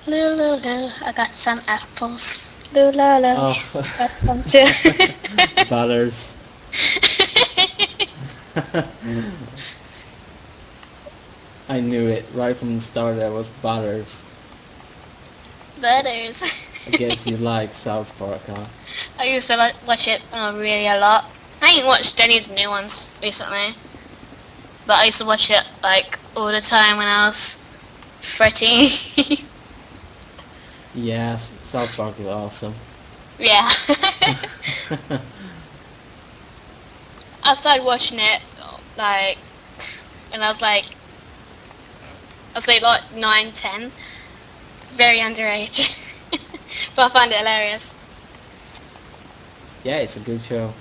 Lulu, I got some apples. Lulu, Oh. got some too. Butters. I knew it right from the start. That was Butters. Butters. I guess you like South Park, huh? I used to watch it really a lot. I ain't watched any of the new ones recently. But I used to watch it like all the time when I was 13. Yeah, South Park is awesome. Yeah. I started watching it like when I was like 9, 10. Very underage. But I find it hilarious. Yeah, it's a good show.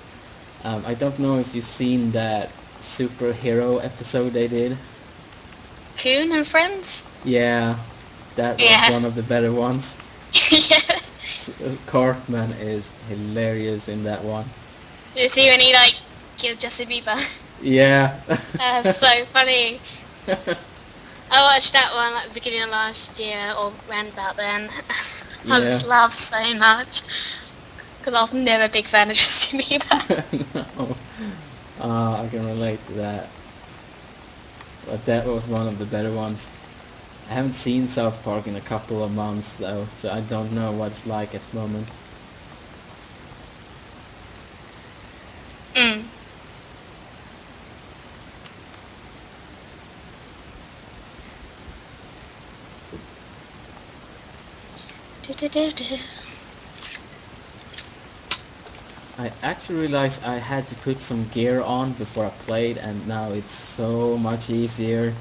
I don't know if you've seen that superhero episode they did. Coon and Friends? Yeah, that was Yeah. one of the better ones. Yeah. Cartman is hilarious in that one. Did you see when he, like, killed Justin Bieber? Yeah. That's so funny. I watched that one at the beginning of last year, or around about then. I just Yeah. laughed so much. Because I was never a big fan of Justin Bieber. No. I can relate to that. But that was one of the better ones. I haven't seen South Park in a couple of months though, so I don't know what it's like at the moment. Mm. Do-do-do-do. I actually realized I had to put some gear on before I played, and now it's so much easier.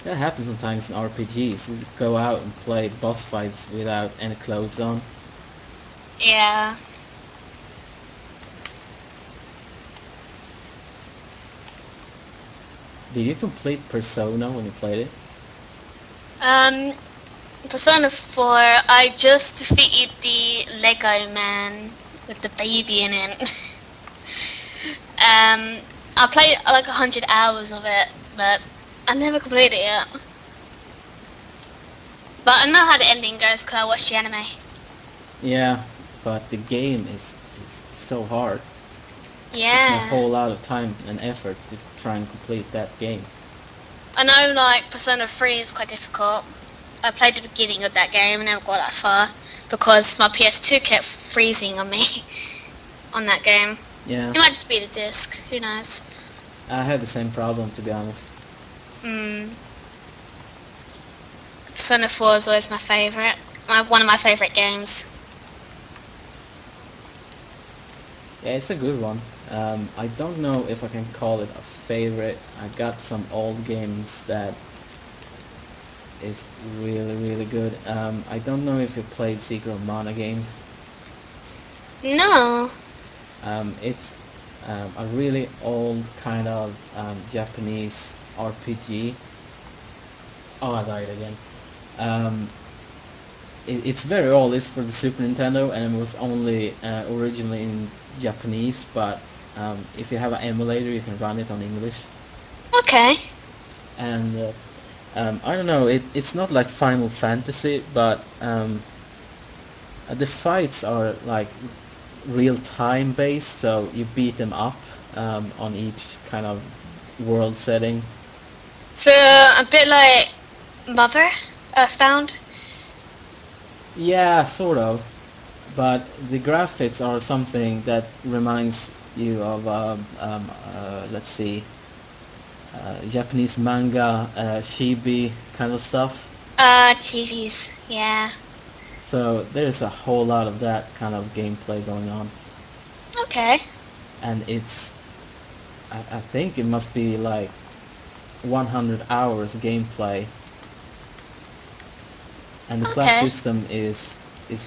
That happens sometimes in RPGs. You go out and play boss fights without any clothes on. Yeah. Did you complete Persona when you played it? Persona 4, I just defeated the Lego man with the baby in it. I played like 100 hours of it, but I never completed it yet. But I know how the ending goes because I watched the anime. Yeah, but the game is so hard. It's a Yeah. whole lot of time and effort to try and complete that game. I know like Persona 3 is quite difficult. I played the beginning of that game and never got that far because my PS2 kept freezing on me on that game. Yeah, It might just be the disc, who knows. I had the same problem, to be honest. Persona 4 is always my favourite. One of my favourite games. Yeah, it's a good one. I don't know if I can call it a favorite. I got some old games that is really good. I don't know if you played Secret of Mana games. No. It's a really old kind of Japanese RPG. Oh, I died again. It's very old. It's for the Super Nintendo and it was only originally in Japanese, but if you have an emulator you can run it on English. Okay. And I don't know, it's not like Final Fantasy, but the fights are like real time based, so you beat them up on each kind of world setting. So a bit like Mother, Earthbound. Yeah, sort of, but the graphics are something that reminds you of let's see, Japanese manga, chibi kind of stuff. TVs. Yeah. So there's a whole lot of that kind of gameplay going on, Okay. and I think it must be like 100 hours gameplay, and the class Okay. system is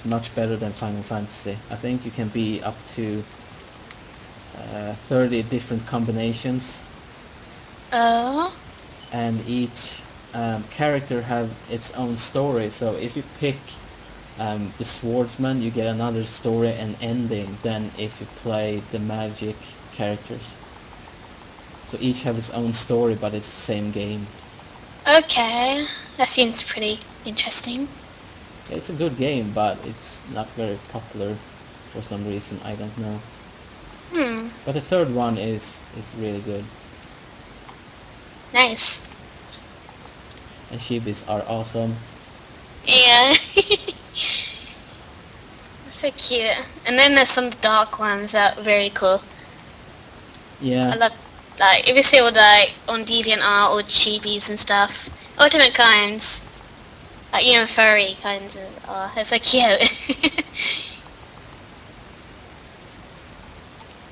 much better than Final Fantasy. I think you can be up to 30 different combinations, Oh. and each character have its own story. So if you pick the swordsman, you get another story and ending than if you play the magic characters. So each have its own story, but it's the same game. Okay. That seems pretty interesting. It's a good game, but it's not very popular for some reason. I don't know. But the third one is really good, Nice. and shibis are awesome. Yeah. So cute. And then there's some dark ones that are very cool. Yeah. I love, like, if you see all the, on DeviantArt, all chibis and stuff, all different kinds. Like, even furry kinds of, oh, they're so cute.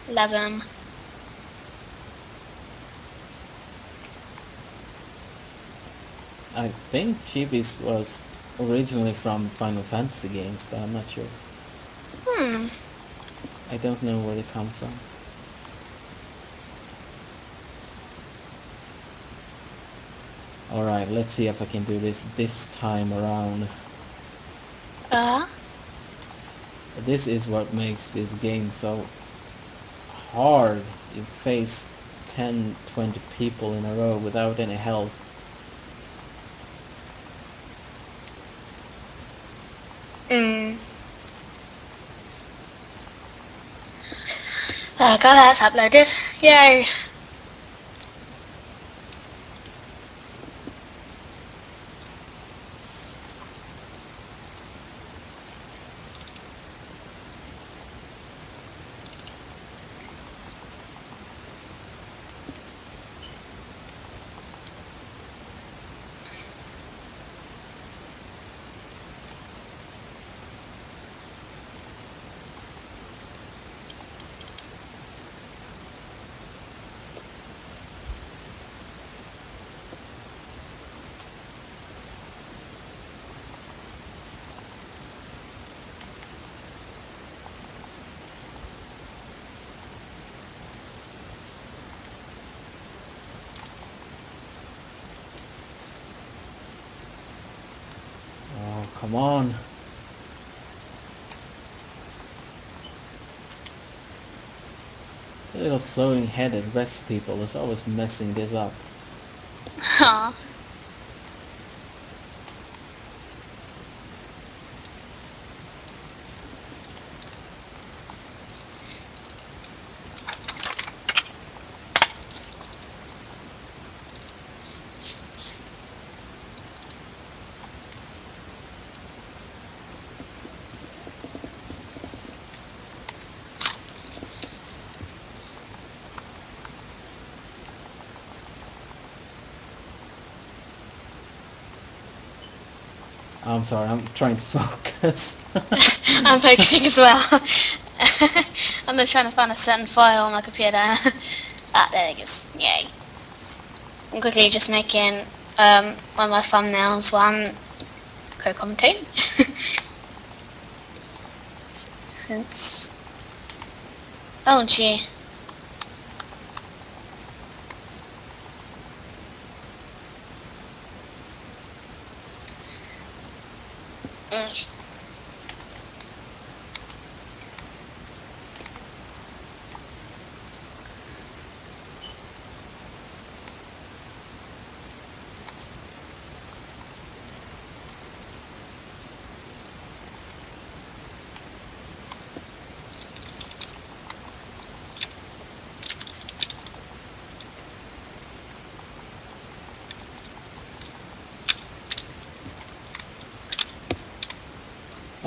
Love them. I think Chibis was originally from Final Fantasy games, but I'm not sure. I don't know where they come from. Alright, let's see if I can do this time around. This is what makes this game so hard. You face 10, 20 people in a row without any help. Oh god, that's uploaded. Yay! Oh, come on. The little floating headed rest people is always messing this up. Aw. I'm sorry, I'm trying to focus. I'm focusing as well. I'm just trying to find a certain file on my computer. There it is. Yay. I'm quickly just making one of my thumbnails while I'm co-commentating. Since... Oh gee.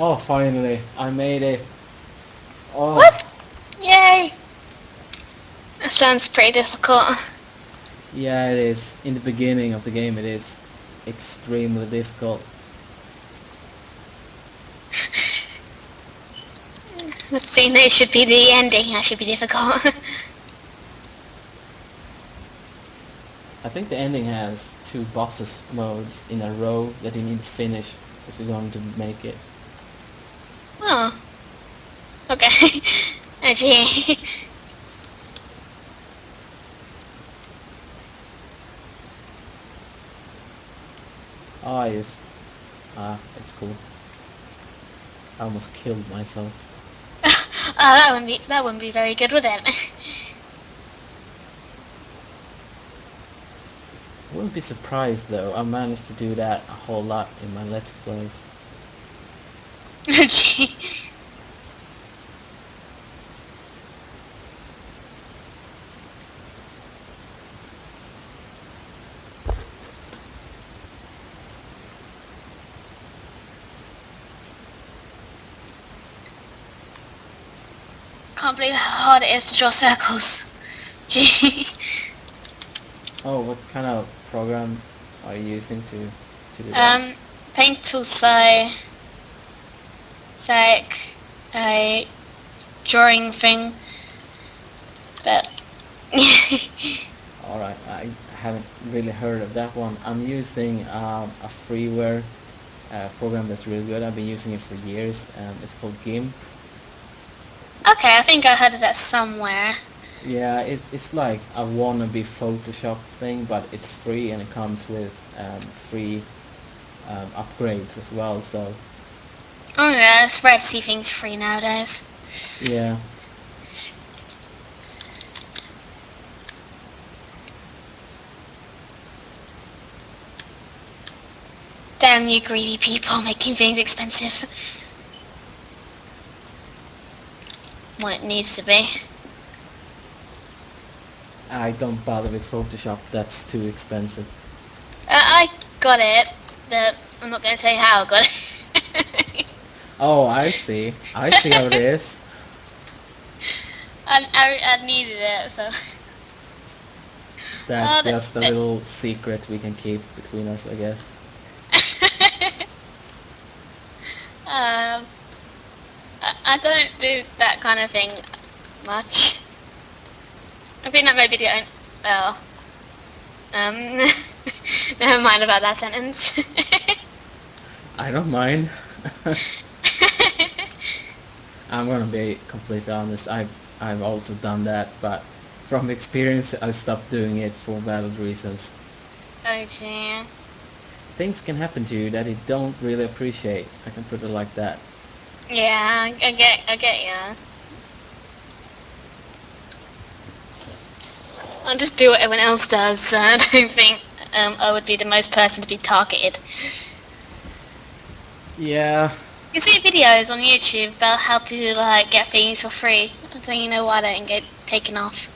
Oh, finally, I made it. Oh. What? Yay! That sounds pretty difficult. Yeah, it is. In the beginning of the game, it is extremely difficult. Seeing that it should be the ending, that should be difficult. I think the ending has 2 bosses modes in a row that you need to finish if you're going to make it. Oh. Okay. Oh gee. Oh, it's cool. I almost killed myself. Oh, that wouldn't be very good, would it? I wouldn't be surprised though. I managed to do that a whole lot in my Let's Plays. Oh gee. Can't believe how hard it is to draw circles. Gee. Oh, what kind of program are you using to do that? Paint tool Sai. It's like a drawing thing, but Alright, I haven't really heard of that one. I'm using a freeware a program that's really good. I've been using it for years. It's called GIMP. Okay, I think I heard of that somewhere. Yeah, it's like a wannabe Photoshop thing, but it's free and it comes with free upgrades as well. So Oh yeah, it's rare to see things free nowadays. yeah. Damn you greedy people making things expensive. What it needs to be. I don't bother with Photoshop. That's too expensive. I got it, but I'm not going to tell you how I got it. Oh, I see. I see how it is. I needed it, so... That's just a little secret we can keep between us, I guess. I don't do that kind of thing much. I think that maybe the only... Well... never mind about that sentence. I don't mind. I'm gonna be completely honest. I've also done that, but from experience, I stopped doing it for valid reasons. Oh dear. Things can happen to you that you don't really appreciate. I can put it like that. Yeah, I get ya. I'll just do what everyone else does, so I don't think I would be the most person to be targeted. Yeah. You see videos on YouTube about how to like get things for free. I think you know why they didn't get taken off.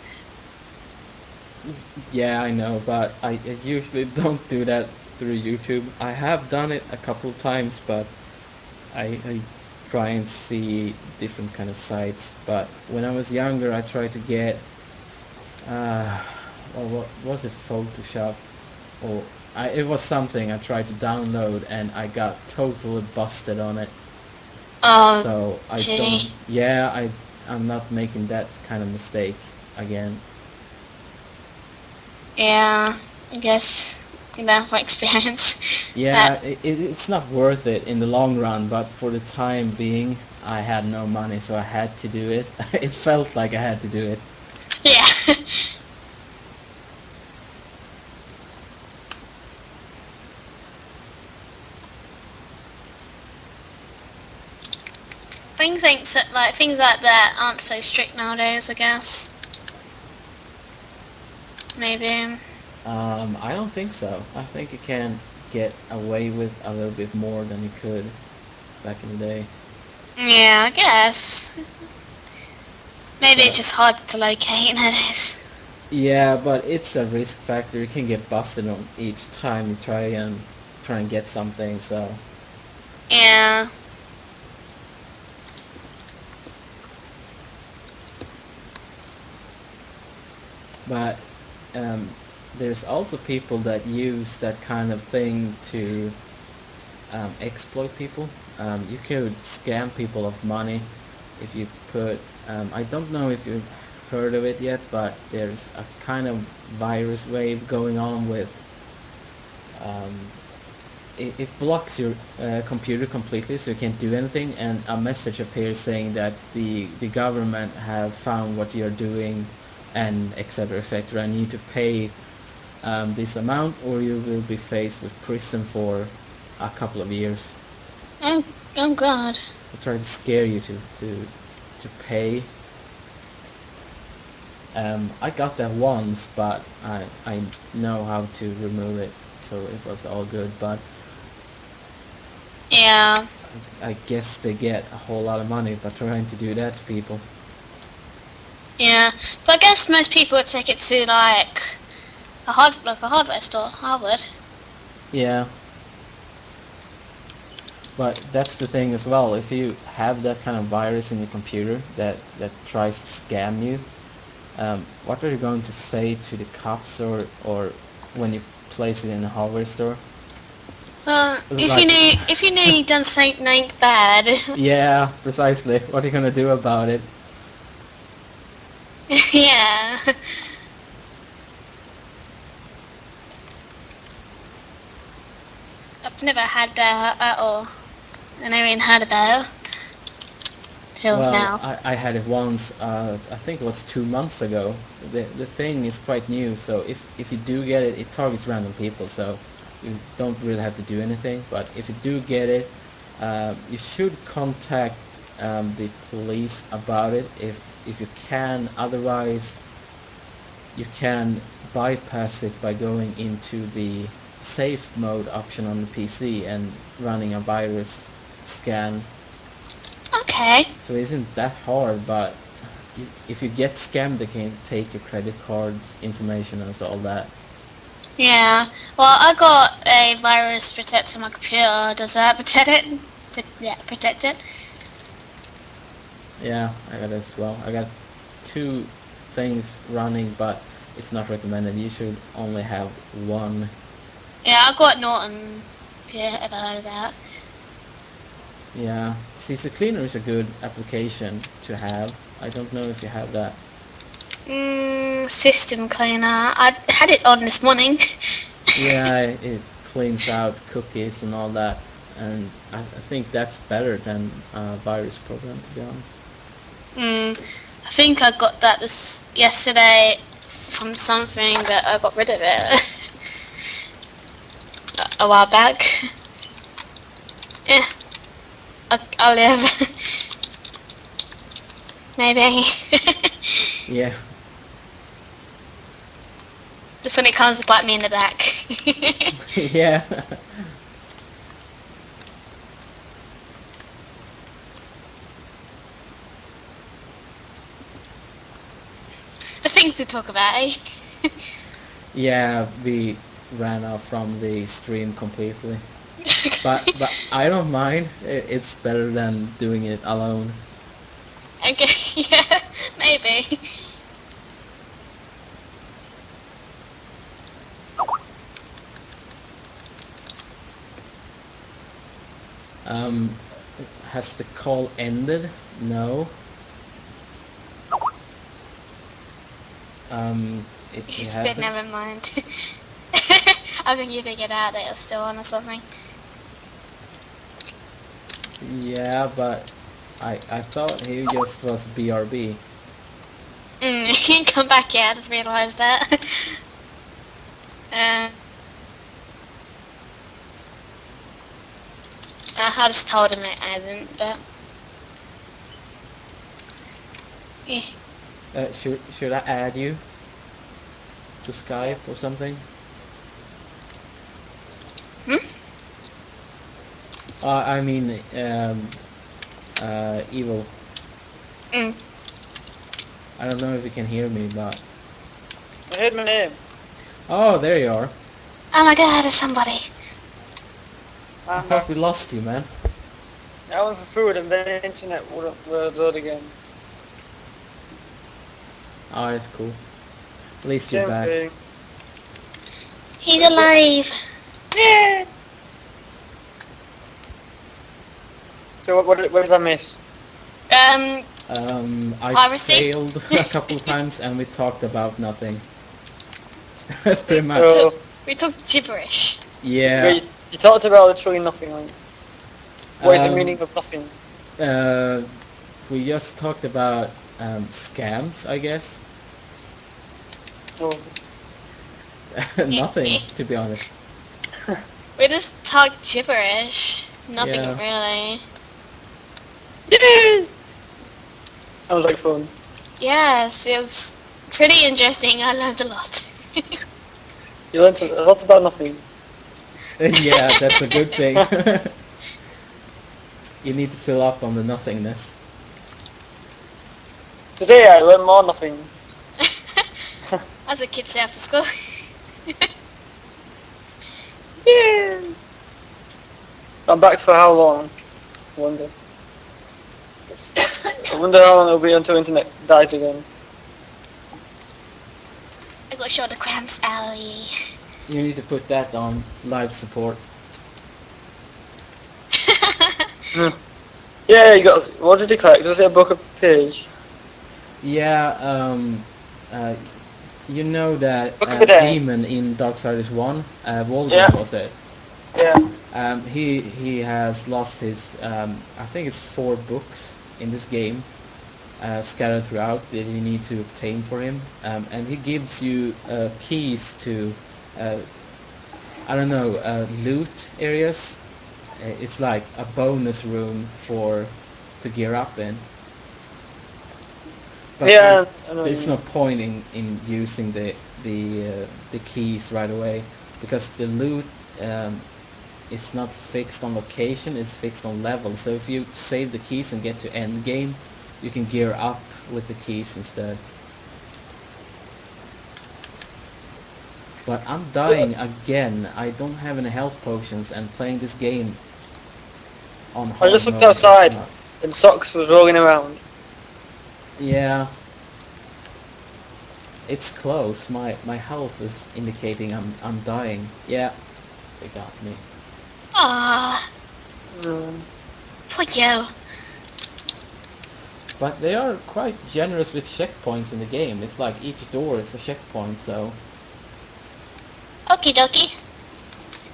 Yeah, I know, but I usually don't do that through YouTube. I have done it a couple of times, but I try and see different kind of sites. But when I was younger, I tried to get, well, what was it, Photoshop? Or it was something I tried to download and I got totally busted on it. Oh, So I gee. don't, yeah, I'm not making that kind of mistake again. Yeah, I guess you know from experience. Yeah, it's not worth it in the long run, but for the time being, I had no money, so I had to do it. It felt like I had to do it. Yeah. Things like that aren't so strict nowadays, I guess. Maybe. I don't think so. I think you can get away with a little bit more than you could back in the day. Yeah, I guess. Maybe But it's just hard to locate nowadays. yeah, but it's a risk factor. You can get busted on each time you try and get something. So Yeah. but there's also people that use that kind of thing to exploit people. You could scam people of money if you put, I don't know if you've heard of it yet, but there's a kind of virus wave going on with, it blocks your computer completely, so you can't do anything, and a message appears saying that the government have found what you're doing, and etc, etc, and you need to pay this amount or you will be faced with prison for a couple of years. Oh God. They try to scare you to pay. I got that once, but I know how to remove it, so it was all good. But Yeah. I guess they get a whole lot of money by trying to do that to people. Yeah. But I guess most people would take it to like a hardware store. I would. Yeah. But that's the thing as well. If you have that kind of virus in your computer that tries to scam you, what are you going to say to the cops or when you place it in a hardware store? Well, Like- if you know you've done something bad. Yeah, precisely. What are you gonna do about it? Yeah. never had that at all. I never even heard about it till Well, now. I had it once. I think it was 2 months ago. The thing is quite new, so if you do get it, it targets random people, so you don't really have to do anything. But if you do get it, you should contact the police about it if you can. Otherwise, you can bypass it by going into the safe mode option on the PC and running a virus scan. Okay. So it isn't that hard, but if you get scammed, they can take your credit cards information and all that. Yeah. Well, I got a virus protector on my computer. Does that protect it? Yeah, protect it. Yeah, I got it as well. I got 2 things running, but it's not recommended. You should only have 1. Yeah, I got Norton. If you ever heard of that. Yeah, CC Cleaner is a good application to have. I don't know if you have that. System cleaner. I had it on this morning. Yeah, it cleans out cookies and all that, and I think that's better than a virus program, to be honest. I think I got that yesterday from something, but I got rid of it a while back. Yeah, I'll live. Maybe. Yeah. Just when it comes to bite me in the back. Yeah. The things to talk about, eh? Yeah, we ran off from the stream completely. But I don't mind. It's better than doing it alone. Okay, yeah, maybe. Has the call ended? No. It He hasn't. said never mind. I think you figured out that it was still on or something. Yeah, but I thought he just was BRB. He can't come back yet, I just realised that. I just told him it hasn't, but... Yeah. Should I add you to Skype or something? I mean, Evil. I don't know if you can hear me, but... I heard my name. Oh, there you are. Oh my god, there's somebody. I thought we lost you, man. I went for food and the internet wouldn't load again. Oh, that's cool. At least you're Same back. thing. He's alive. Yeah. So what did I miss? I Piracy? failed a couple of times and we talked about nothing. Pretty much. So, We talked gibberish. Yeah. wait, you talked about literally nothing. Like, what is the meaning of nothing? We just talked about scams, I guess. Oh. Nothing, to be honest. We just talked gibberish. Nothing Yeah. really. Yay! Sounds like fun. Yes, it was pretty interesting. I learned a lot. You learned a lot about nothing. Yeah, that's a good thing. You need to fill up on the nothingness. Today I learned more nothing. As a kid say after school. Yeah. I'm back for how long? I wonder. I wonder how long it'll be until internet dies again. I got shoulder cramps, owie. You need to put that on live support. Yeah, you got. What did he collect? Was it a book of page? Yeah, you know that Look at the day. demon in Darksiders 1? Walden Yeah. was it? Yeah. He has lost his I think it's 4 books in this game, scattered throughout that you need to obtain for him, and he gives you keys to I don't know, loot areas. It's like a bonus room to gear up in. But Yeah, I know. there's no point in using the keys right away, because the loot is not fixed on location, it's fixed on level. So if you save the keys and get to end game, you can gear up with the keys instead. But I'm dying again. I don't have any health potions, and playing this game on hard I just looked mode is outside. not- And Socks was rolling around. Yeah. It's close. My health is indicating I'm dying. Yeah. They got me. Ah, poor you. But they are quite generous with checkpoints in the game. It's like each door is a checkpoint, so... Okie dokie.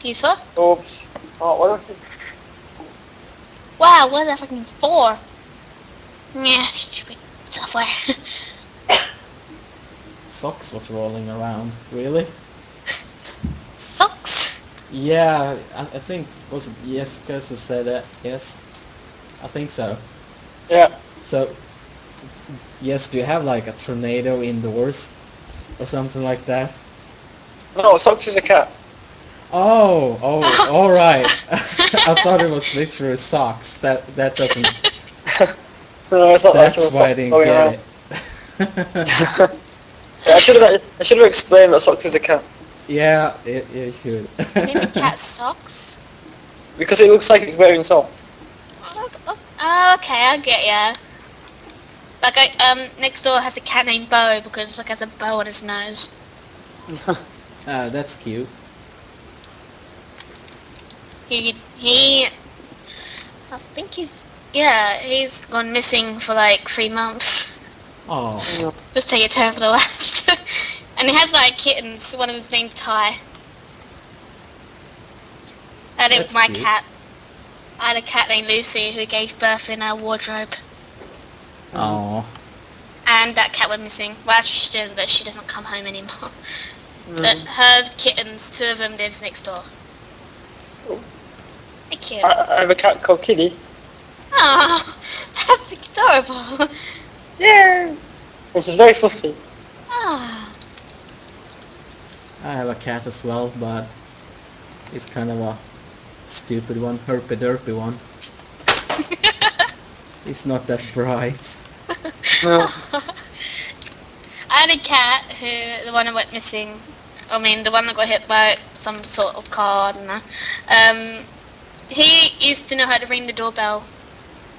Useful. Oops. Oh, what was it? Wow, what is that fucking for? Yeah, stupid software. Socks was rolling around. Really? Sucks. Yeah, I think... Was it Jessica who said that? Yes? I think so. Yeah. So... Yes, do you have like a tornado indoors? Or something like that? No, Socks is a cat. Oh, alright. I thought it was literally socks. That doesn't... No, it's not That's actual why I Socks didn't rolling get around. it. Yeah, I should have explained that Socks is a cat. Yeah, it should. Maybe cat socks. Because it looks like it's wearing socks. Oh, okay, I get ya. Like, next door has a cat named Bo because it has a bow on his nose. That's cute. He, I think he's gone missing for like 3 months. Oh, Just take a turn for the last. And he has like kittens, one of them's named Ty. And it was That's my cute. cat. I had a cat named Lucy who gave birth in a wardrobe. oh. And that cat went missing. Well, actually she didn't, but she doesn't come home anymore. But her kittens, 2 of them lives next door. Oh. They're cute. I have a cat called Kitty. Oh, that's adorable. Yeah. Which is very fluffy. Ah. I have a cat as well, but it's kind of a stupid one, herpy-derpy one. It's not that bright. No. I had a cat who, the one that went missing, the one that got hit by some sort of car, I don't know. He used to know how to ring the doorbell,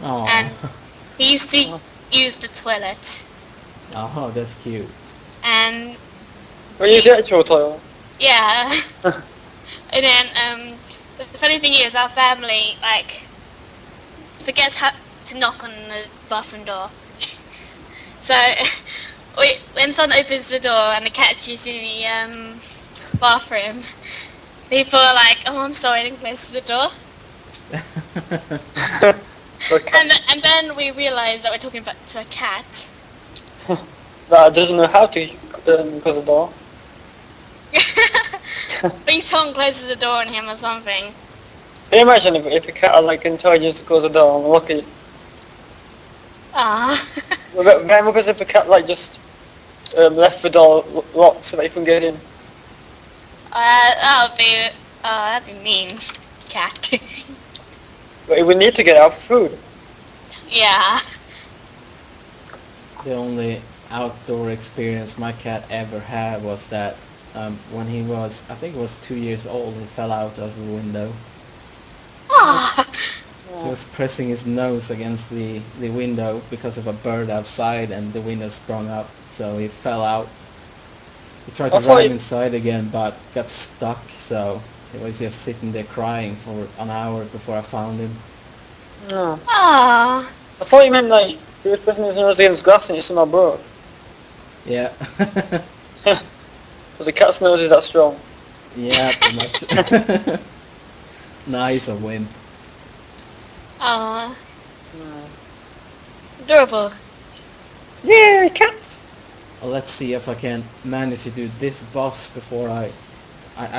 Oh, and he used to use the toilet. oh, that's cute. And We use the actual toilet. yeah, and then the funny thing is, our family like forgets how to knock on the bathroom door. So when someone opens the door and the cat's using the bathroom, people are like, "Oh, I'm sorry," and close the door. Okay. And then we realise that we're talking about to a cat. That doesn't know how to close the door. I think someone closes the door on him or something. Can you imagine if a cat had like intelligence to close the door and lock it? Ah. Then what if a cat like just left the door locked so that you can get in? That'd be mean, cat. But it would need to get out for food. Yeah. The only outdoor experience my cat ever had was that when he was, I think it was 2 years old, he fell out of the window. Ah. He was pressing his nose against the window because of a bird outside, and the window sprung up, so he fell out. He tried to I thought run he- inside again, but got stuck, so he was just sitting there crying for an hour before I found him. No. Ah. I thought you meant like he was pressing his nose against glass and it somehow broke. Yeah. Because a cat's nose is that strong. Yeah, pretty much. Nice, a wimp. Oh, adorable. Yeah, cats! Well, let's see if I can manage to do this boss before I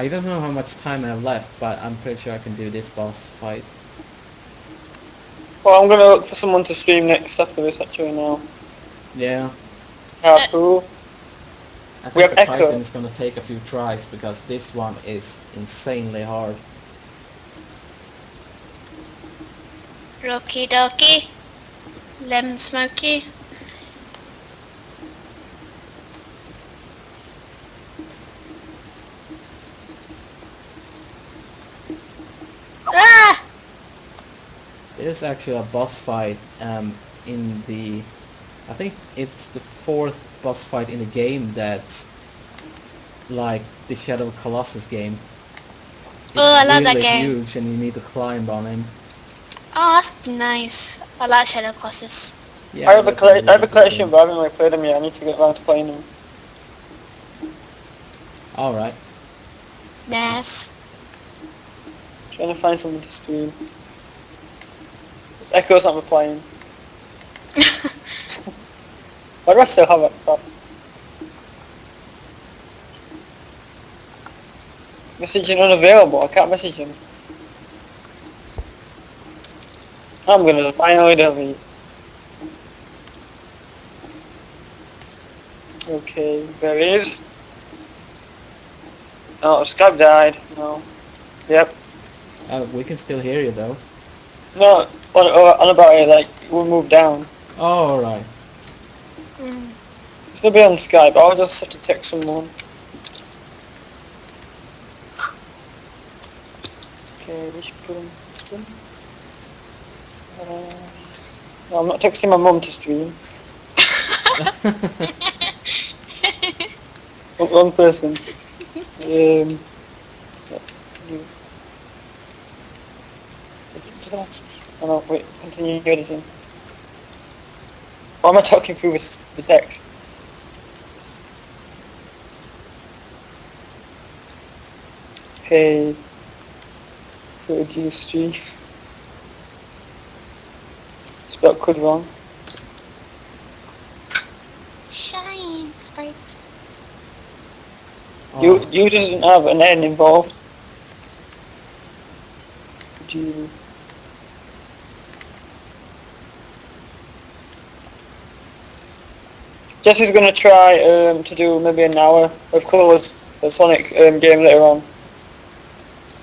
don't know how much time I have left, but I'm pretty sure I can do this boss fight. Well, I'm gonna look for someone to stream next after this actually now. Yeah, How cool. I We think have the Echo. Titan is gonna take a few tries because this one is insanely hard. Rocky dokie. Lemon smoky. Ah! There's actually a boss fight in the... I think it's the 4th boss fight in the game that's like the Shadow of Colossus game. It's Oh, I love that really game. huge and you need to climb on him. Oh, that's nice. I like Shadow Colossus. Yeah, I have a that's really good collection, game. but I haven't really played them yet. I need to get around to playing them. Alright. Nice. Trying to find someone to stream. Echo's not replying. Why do I still have it? Oh. Messaging unavailable. I can't message him. I'm gonna finally delete. Okay, there he is. Oh, Skype died. No. Yep. We can still hear you though. No, on about it, like, we'll move down. Oh, alright. Mm. Still be on Skype, I'll just have to text someone. Okay, we should put him. No, I'm not texting my mum to stream. Wrong person. You. Oh no, wait, continue editing. Why am I talking through the text? Hey, could you stream? Spelled could wrong. Shine, Sprite. Oh, You doesn't have an N involved. Could you? Jesse's gonna try to do maybe an hour of colours of Sonic game later on.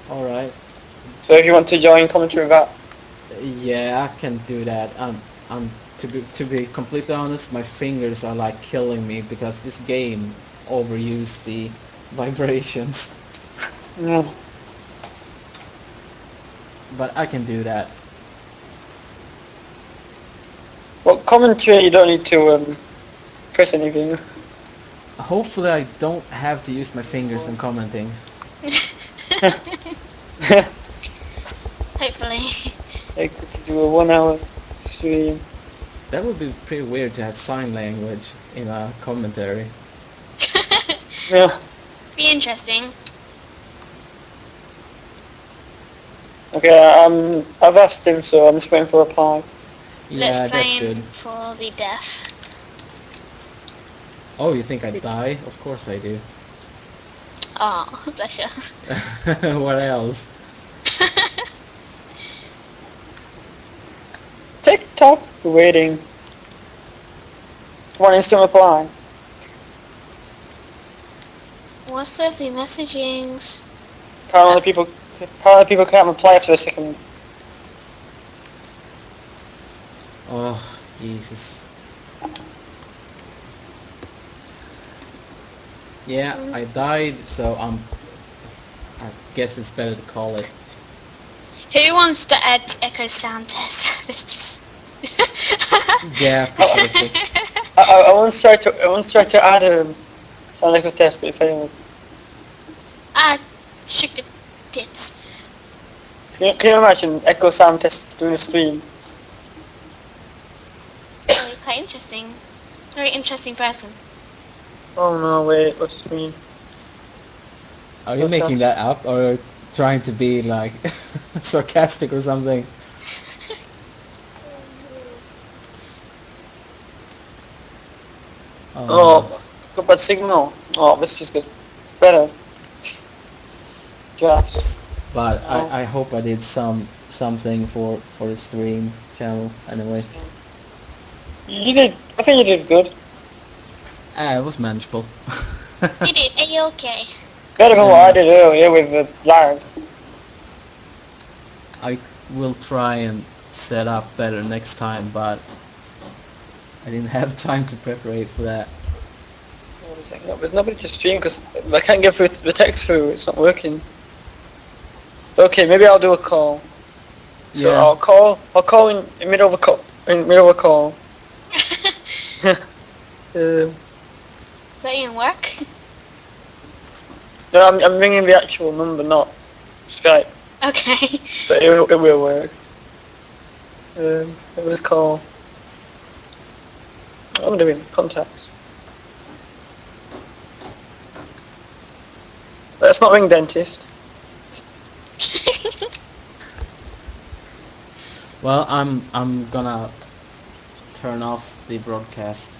alright. So if you want to join commentary of that. Yeah, I can do that. To be completely honest, my fingers are like killing me because this game overused the vibrations. Mm. But I can do that. Well, commentary you don't need to press anything. Hopefully I don't have to use my fingers when commenting. Hopefully. Like we could do a 1 hour stream. That would be pretty weird to have sign language in a commentary. Yeah. Be interesting. Okay, I've asked him, so I'm just waiting for a reply. Yeah, Let's that's play good. for the death. Oh, you think I die? Of course I do. Oh, bless you. What else? TikTok, waiting. One instant reply. What's with the messagings? Apparently people can't reply after a second. Oh, Jesus. Yeah, I died, so I guess it's better to call it. Who wants to add echo sound test? Yeah, precisely. I once tried to add a sound echo test, but it failed. Ah, shook the tits. Can you imagine echo sound tests doing a stream? Quite interesting. Very interesting person. Oh no, wait, what's the stream? Are you making that up, or trying to be like sarcastic or something. Oh, got bad signal. Oh, this just gets better. Just. But I hope I did something for the stream channel anyway. You did. I think you did good. It was manageable. You did. Are you okay? Better than what I did earlier with the lag. I will try and set up better next time, but I didn't have time to prepare for that. There's nobody to stream because I can't get through the text through. It's not working. Okay, maybe I'll do a call. So Yeah. I'll call in middle of a call. In middle of a call. Does that even work? No, I'm ringing the actual number, not Skype. Okay. So it will work. It was call. What am I doing? Contacts. Let's not ring dentist. Well, I'm gonna turn off the broadcast.